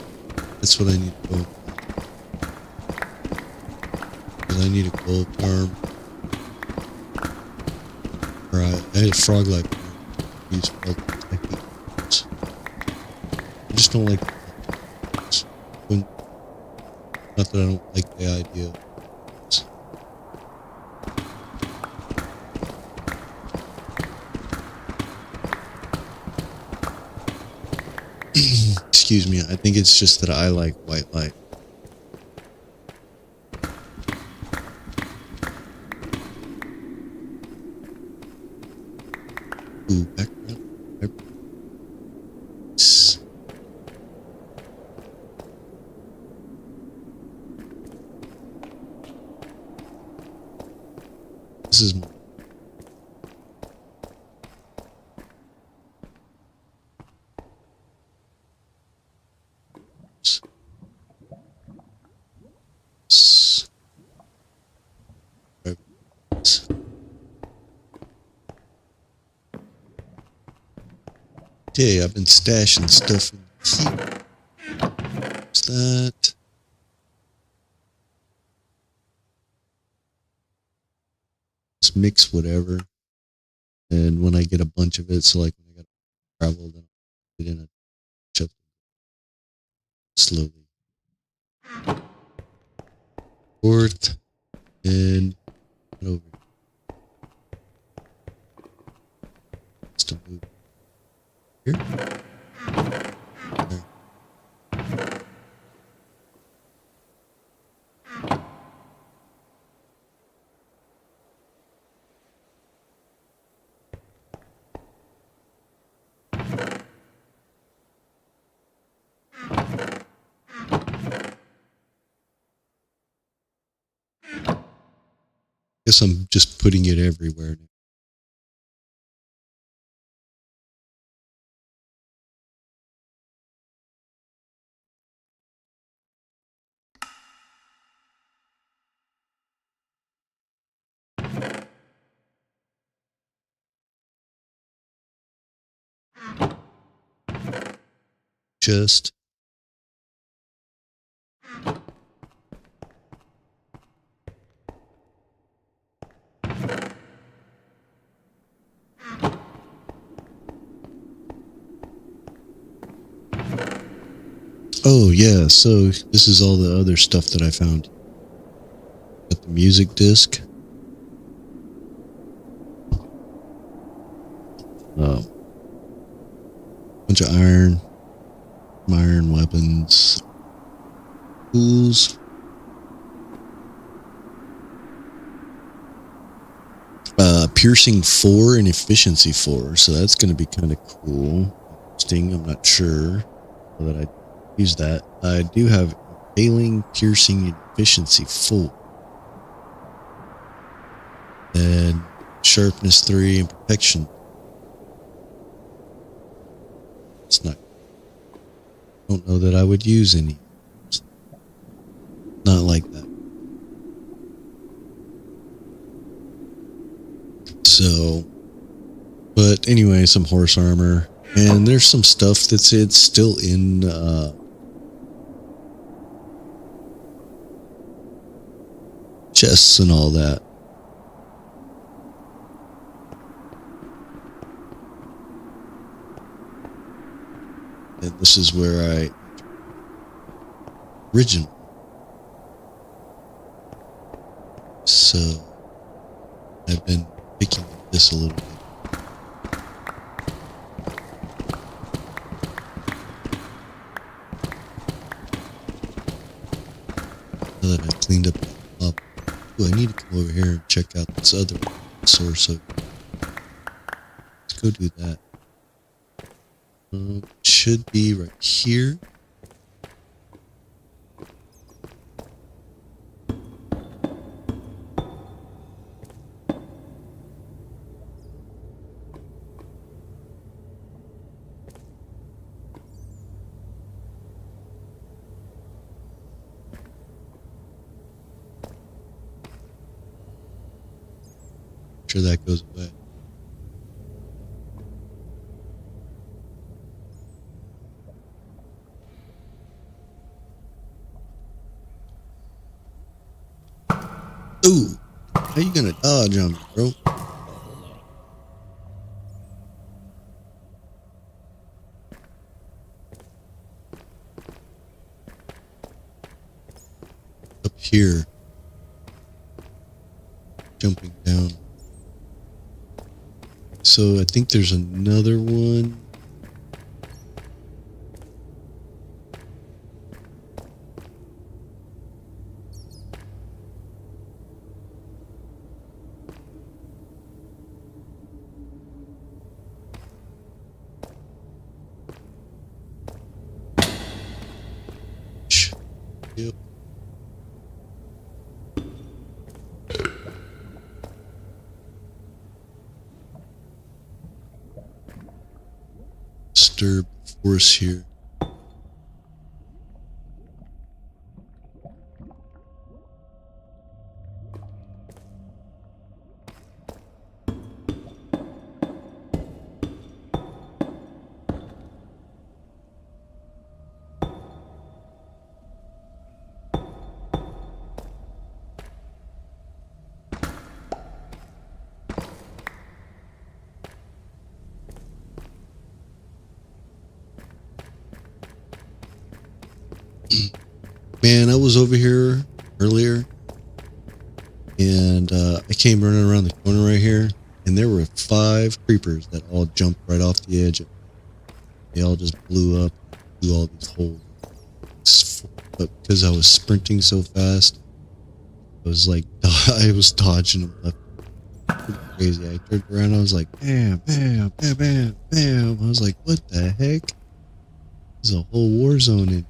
That's what I need to go. I need a gold farm. Right, I had a frog light farm. Use frog techniques. I just don't like when, not that I don't like the idea. Excuse me, I think it's just that I like white light. Ooh, background. This is my okay, I've been stashing stuff in here. What's that? Just mix whatever. And when I get a bunch of it, so like when I got to travel, then I'll put it in a chip slowly. Fourth and over. Just to move here. There. Guess I'm just putting it everywhere now. Just oh yeah, so this is all the other stuff that I found. Got the music disc. Bunch of iron, some iron weapons, tools. Piercing 4 and efficiency 4, so that's going to be kind of cool. Interesting, I'm not sure that I use that. I do have impaling, piercing, and efficiency 4. And sharpness 3 and protection. It's not. I don't know that I would use any. Not like that. So, but anyway, some horse armor, and there's some stuff that's it's still in chests and all that. And this is where I originally. So I've been picking this a little bit. Now that I've cleaned up the up. Ooh, I need to come over here and check out this other source of. Let's go do that. Should be right here. Sure that goes away. Ooh, how you gonna dodge on me, bro? Up here, jumping down. So I think there's another one. Yep. Disturb the force here. Man, I was over here earlier, and I came running around the corner right here, and there were 5 creepers that all jumped right off the edge. They all just blew up, blew all these holes. But because I was sprinting so fast, I was like, I was dodging them left. Crazy. I turned around, I was like, bam, bam, bam, bam, bam. I was like, what the heck? There's a whole war zone in.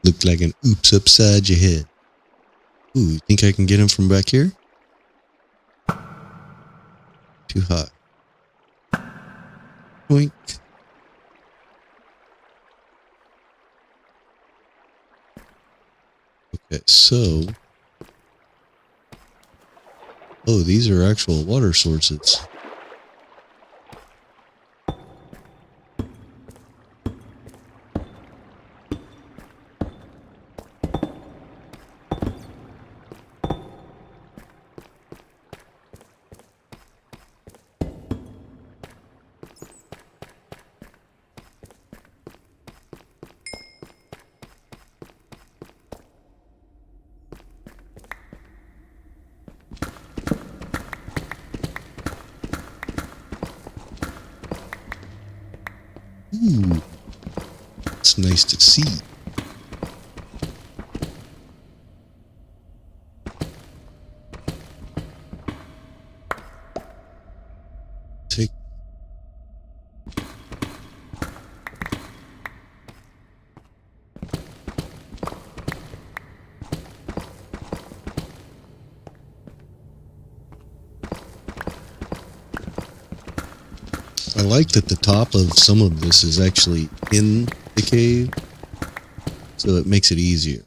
Looked like an oops upside your head. Ooh, you think I can get him from back here? Too high. Boink. Okay, so... Oh, these are actual water sources. Ooh, it's nice to see. Take. I like that the top of some of this is actually in the cave, so it makes it easier.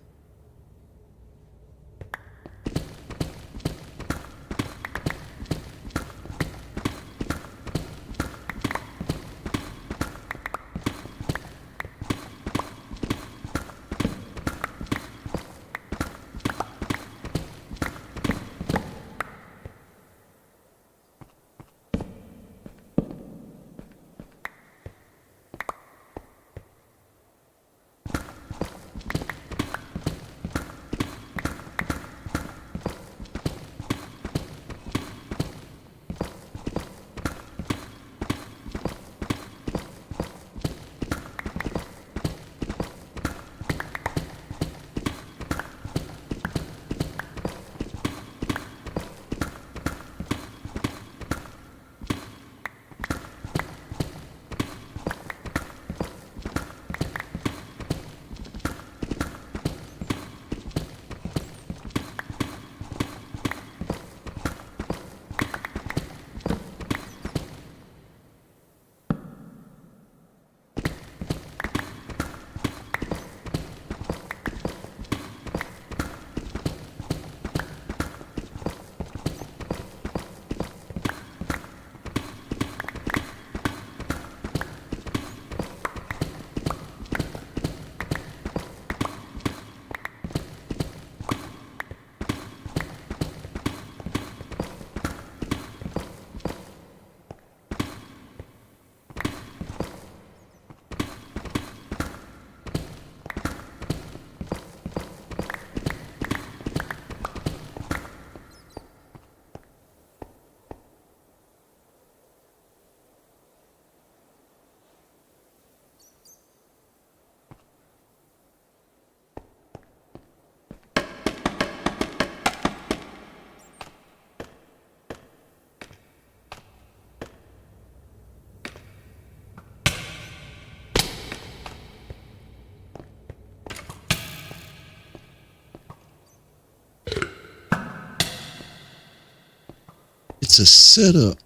It's a setup.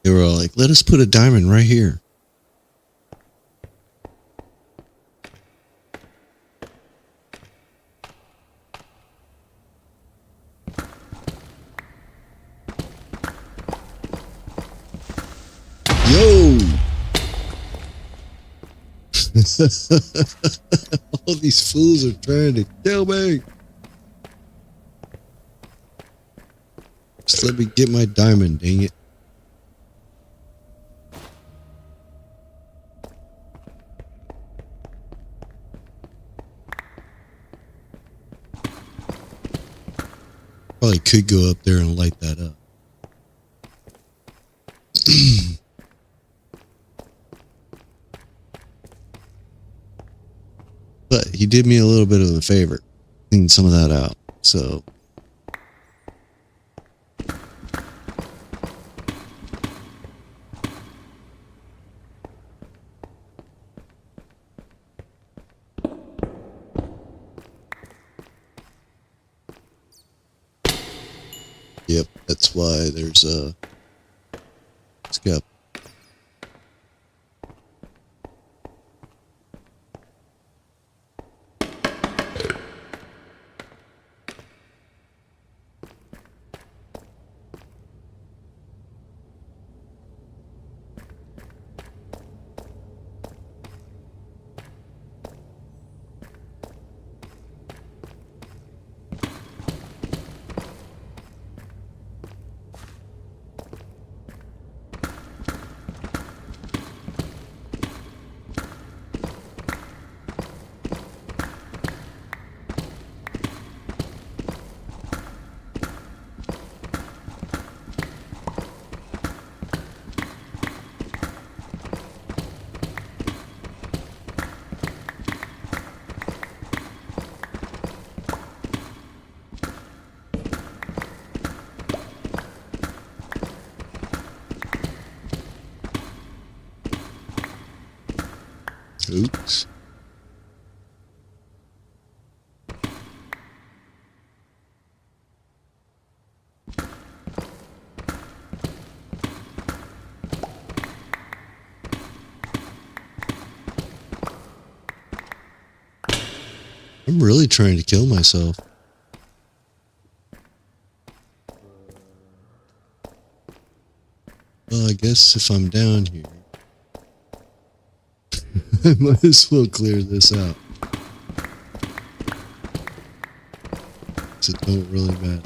They were all like, let us put a diamond right here. Yo! All these fools are trying to kill me. Just let me get my diamond, dang it. Probably could go up there and light that up. But he did me a little bit of a favor. Cleaned some of that out. So Yep, that's why there's a scab. Oops. I'm really trying to kill myself. Well, I guess if I'm down here, I might as well clear this out. So it don't really matter.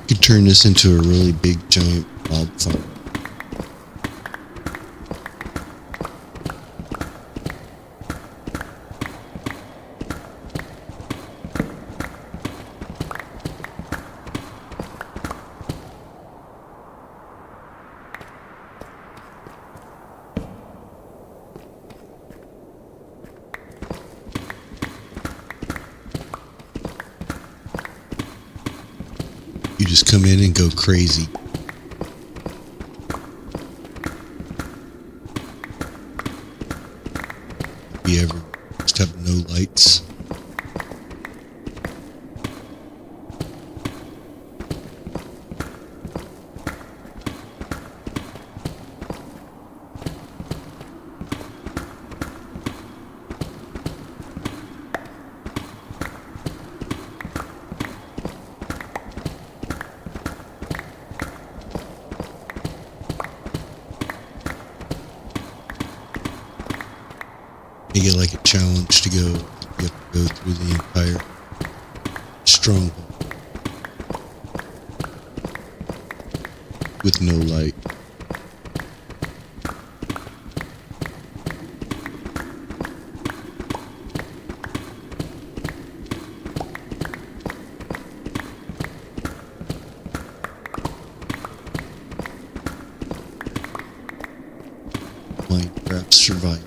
Could turn this into a really big giant wildfire. You just come in and go crazy. If you ever just have no lights. You get like a challenge to go. You have to go through the entire stronghold with no light. Minecraft survival.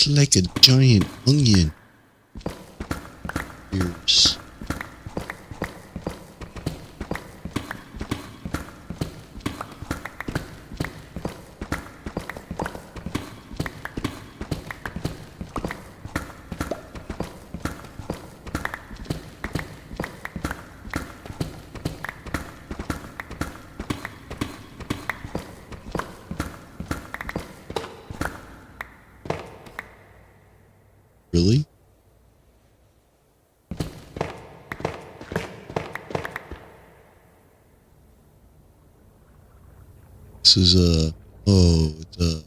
looks like a giant onion. Ears. Really? This is a, oh, it's a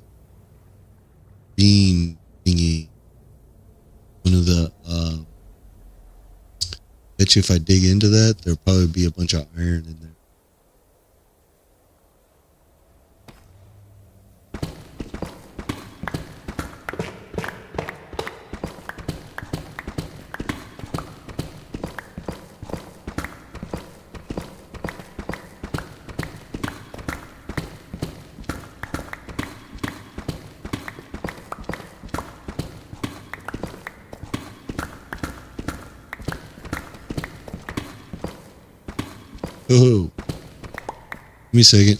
bean thingy. One of the, bet you if I dig into that, there'll probably be a bunch of iron in there. Oh, give me a second.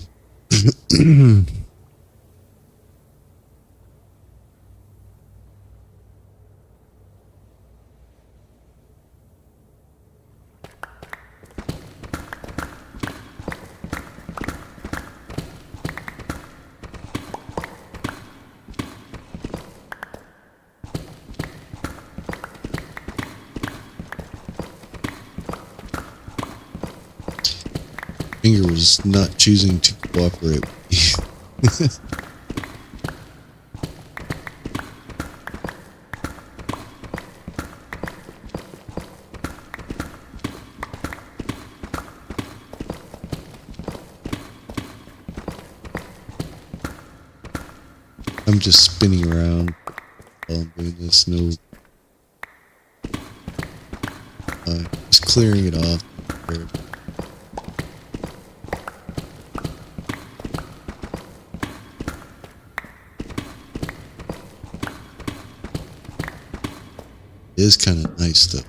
Finger was not choosing to cooperate with me. I'm just spinning around while I'm doing this. No, just clearing it off. It is kind of nice though.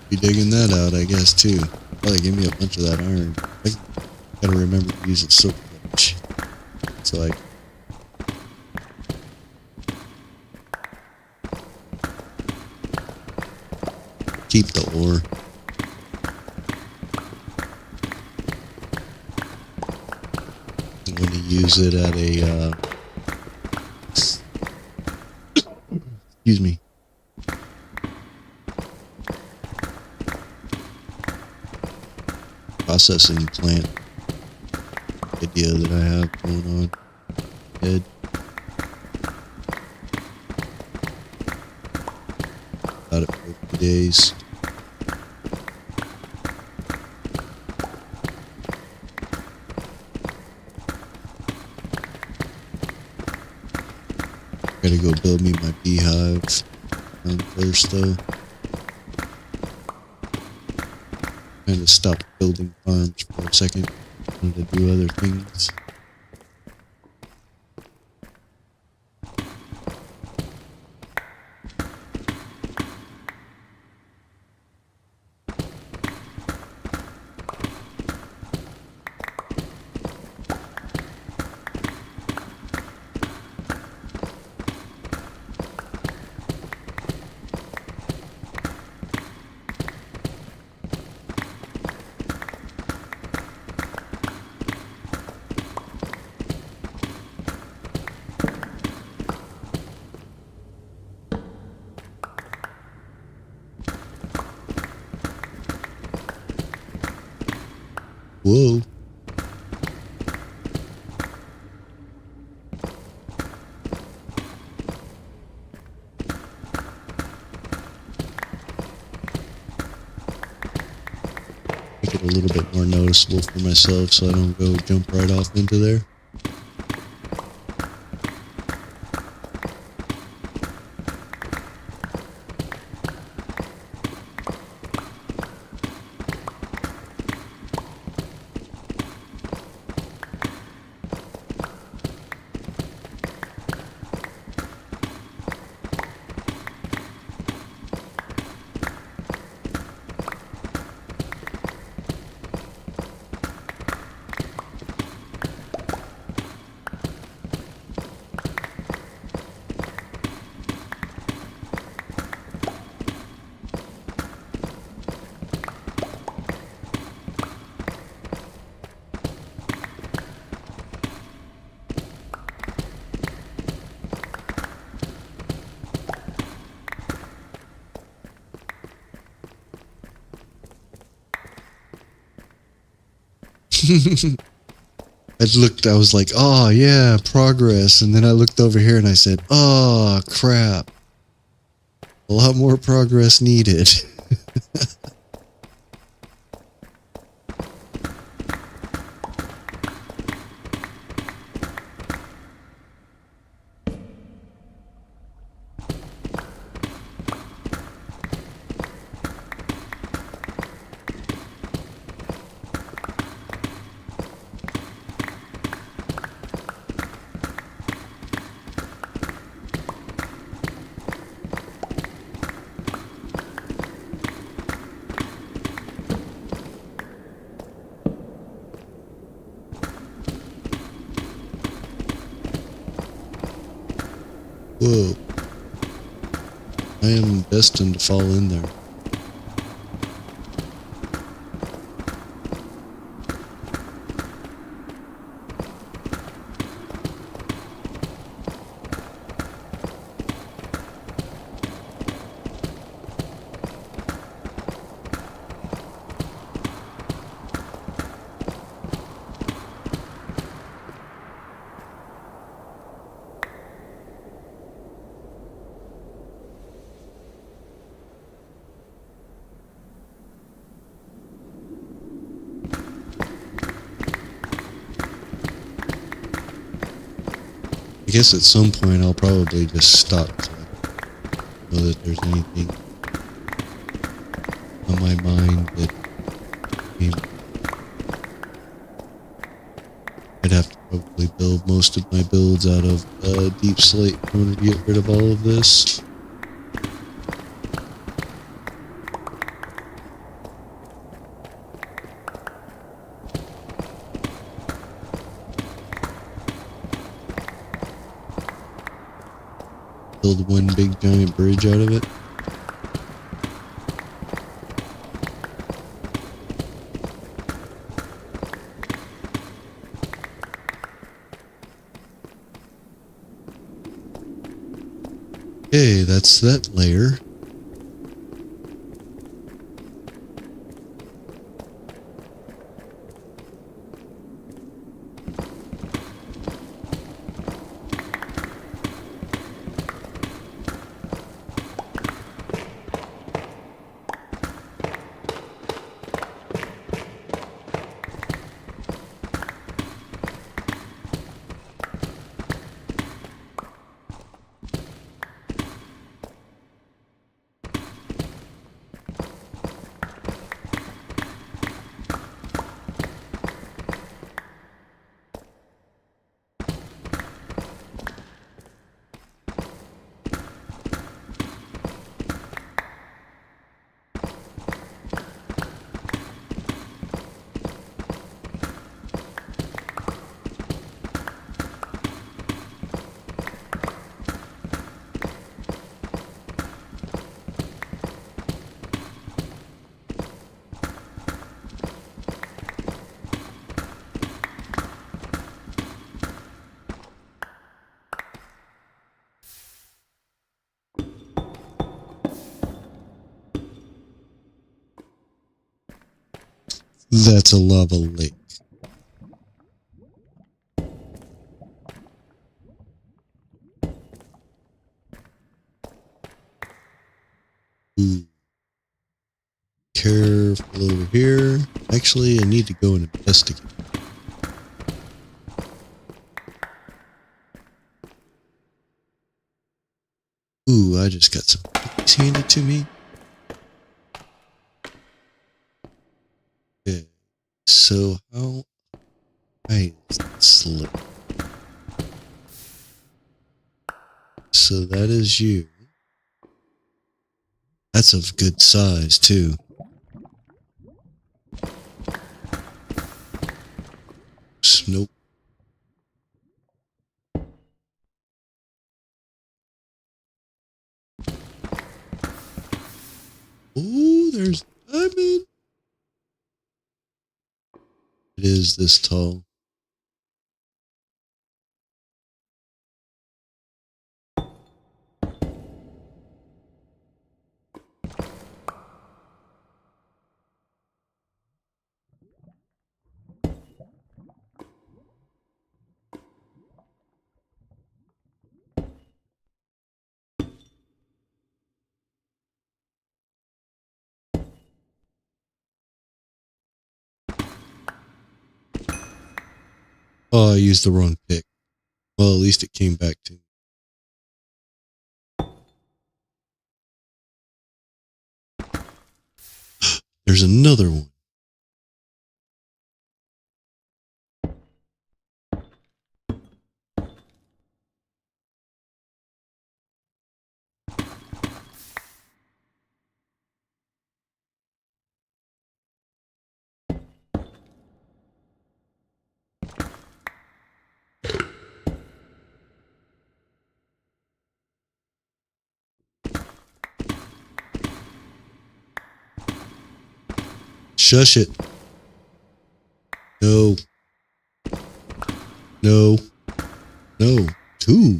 Be digging that out, I guess, too. Probably give me a bunch of that iron. I gotta remember to use a silk touch. So I keep the ore. I'm going to use it at a excuse me. Processing plant idea that I have going on ahead. About it for a few days. Gotta go build me my beehive first though. Kind of stop building farms for a second. And to do other things. Whoa. Make it a little bit more noticeable for myself so I don't go jump right off into there. I was like, oh yeah, progress. And then I looked over here and I said, oh crap. A lot more progress needed. Whoa. I am destined to fall in there. I guess at some point I'll probably just stop so I know that there's anything on my mind that I'd have to probably build most of my builds out of deep slate in order to get rid of all of this. Build one big giant bridge out of it. Okay, that's that layer. That's a lava lake. Ooh. Careful over here. Actually, I need to go and investigate. Ooh, I just got some cookies handed to me. Okay, so how high is that slip? So that is you. That's of good size, too. Nope. Ooh, there's diamond. It is this tall. Oh, I used the wrong pick. Well, at least it came back to me. There's another one. Shush it. No. No. No. Two.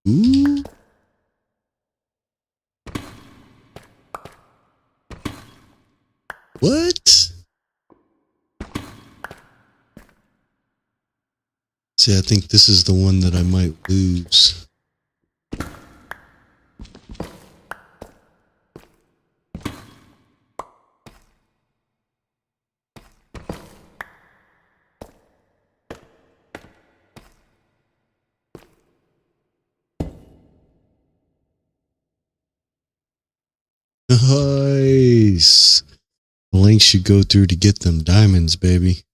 Ooh. What? See, I think this is the one that I might lose. Nice. The lengths you go through to get them diamonds, baby.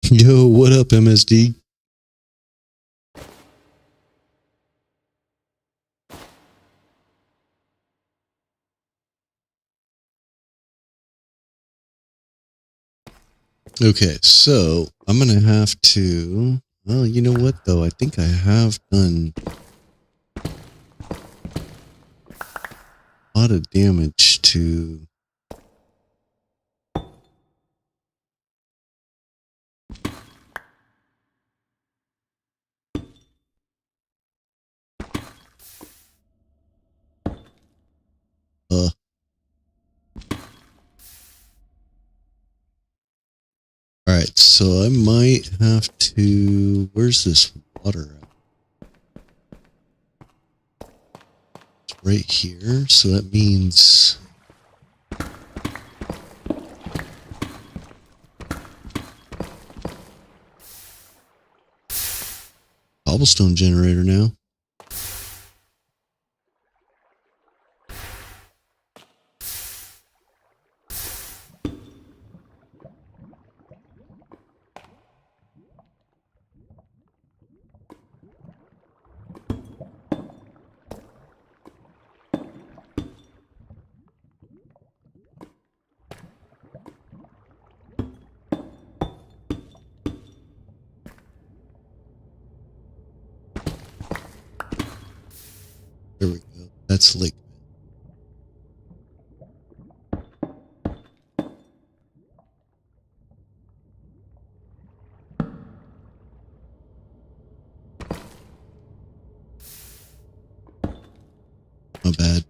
Yo, what up, MSD? Okay, so I'm going to have to... Well, you know what, though? I think I have done a lot of damage to... Alright, so I might have to... Where's this water at? It's right here, so that means... Cobblestone generator now. There we go. That's lake. My bad.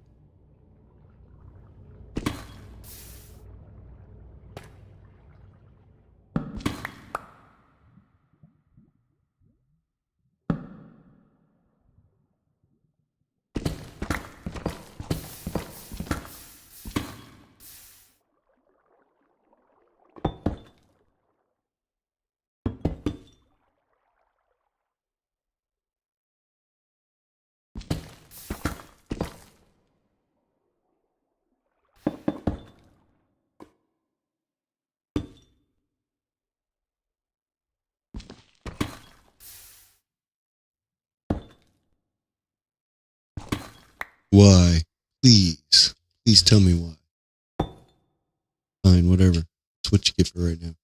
Why? Please. Please tell me why. Fine, whatever. That's what you get for right now.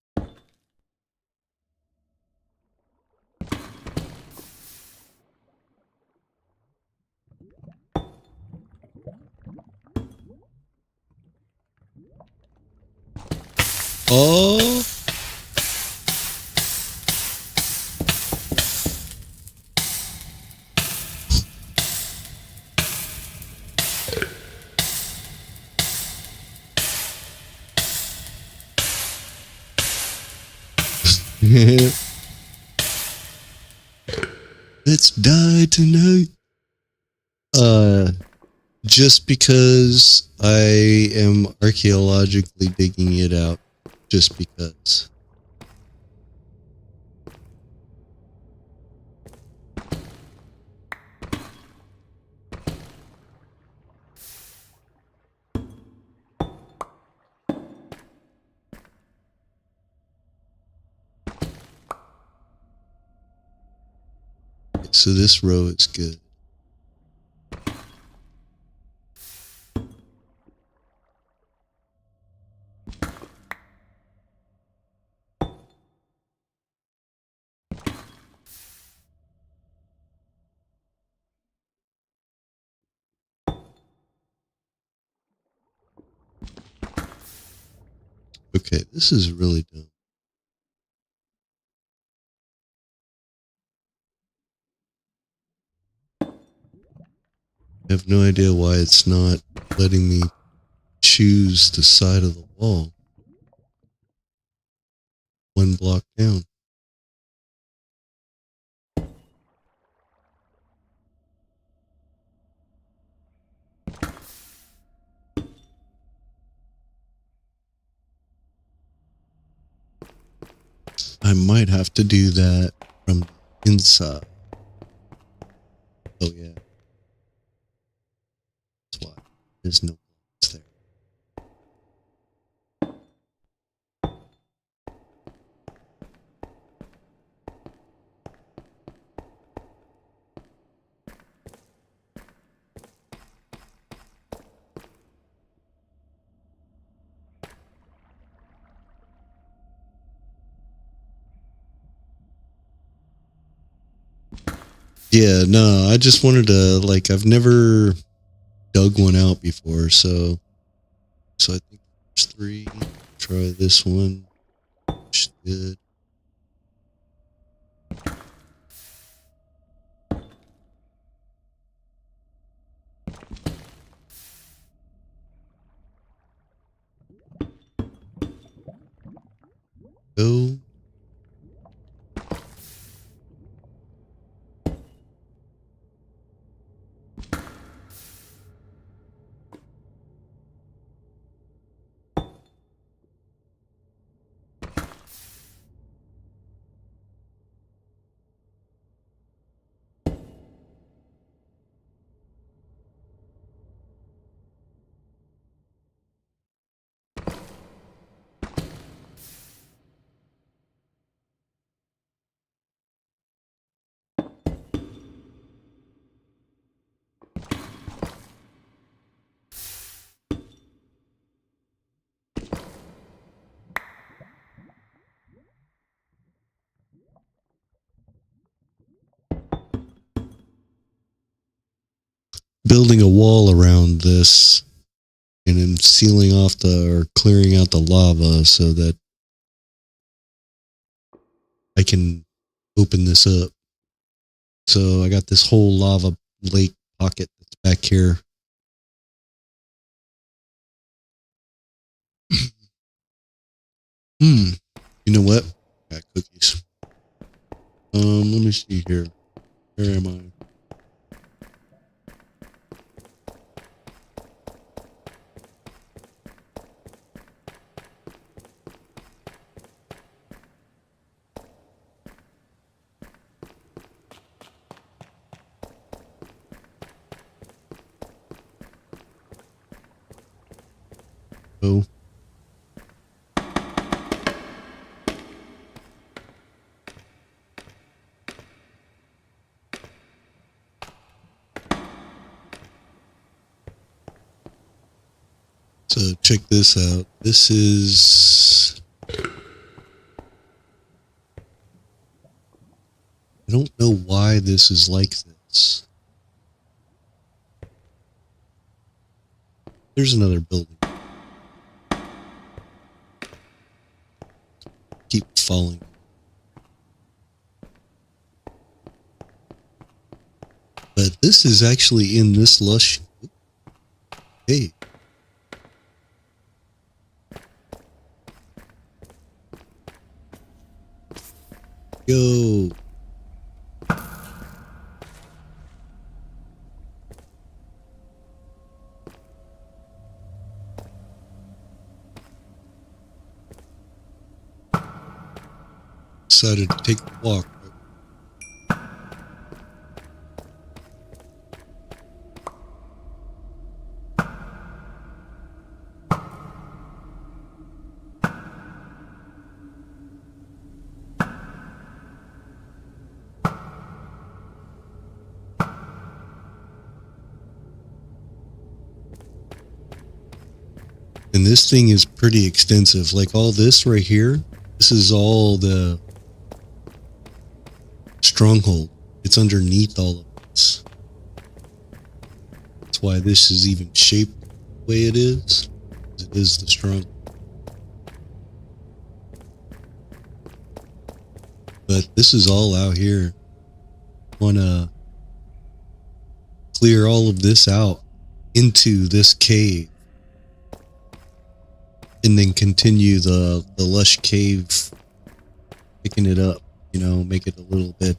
Oh. Let's die tonight. Just because I am archaeologically digging it out. Just because. So this row is good. Okay, this is really dumb. I have no idea why it's not letting me choose the side of the wall. One block down. I might have to do that from the inside. Oh yeah. That's why there's no blocks there. Yeah, no, I just wanted to, like, I've never dug one out before, so I think there's 3. Try this one. Which did. Go. Building a wall around this and then sealing off or clearing out the lava so that I can open this up. So I got this whole lava lake pocket that's back here. You know what? Got cookies. Let me see here. Where am I? Oh. So check this out. This is... I don't know why this is like this. There's another building. keep falling. But this is actually in this lush. Hey. Go. Decided to take the walk. And this thing is pretty extensive. Like all this right here, this is all the stronghold. It's underneath all of this. That's why this is even shaped the way it is. It is the stronghold. But this is all out here. I want to clear all of this out into this cave. And then continue the lush cave, picking it up, you know, make it a little bit,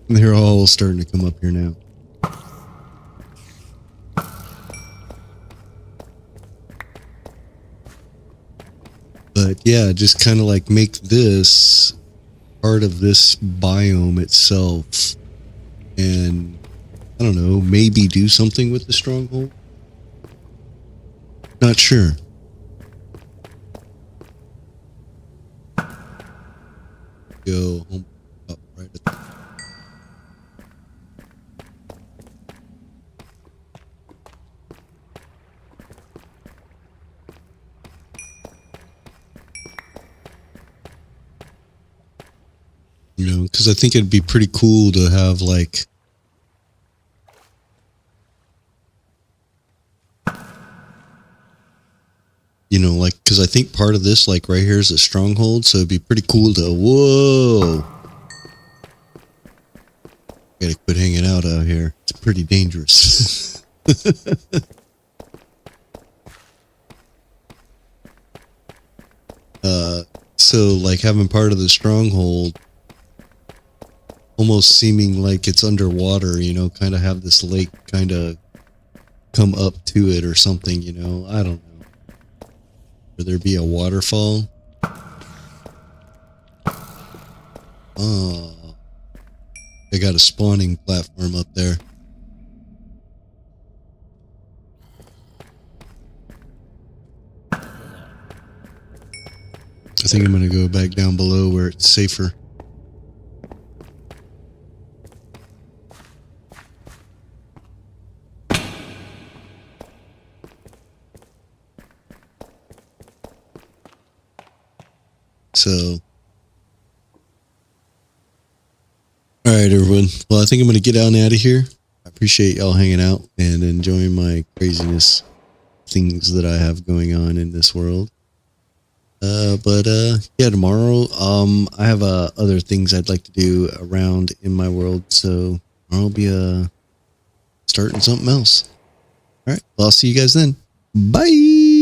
they're all starting to come up here now. But yeah, just kind of like make this part of this biome itself. And I don't know, maybe do something with the stronghold. Not sure. Go home up right at the you know, because I think it'd be pretty cool to have like you know, like, because I think part of this, like right here, is a stronghold, so it'd be pretty cool to, whoa, gotta quit hanging out here. It's pretty dangerous. So like having part of the stronghold almost seeming like it's underwater, you know, kind of have this lake kind of come up to it or something, you know, I don't know. Would there be a waterfall? Oh, they got a spawning platform up there. I think I'm going to go back down below where it's safer. So, all right, everyone. Well, I think I'm going to get on out of here. I appreciate y'all hanging out and enjoying my craziness, things that I have going on in this world. But yeah, tomorrow, I have other things I'd like to do around in my world. So I'll be starting something else. All right. Well, I'll see you guys then. Bye.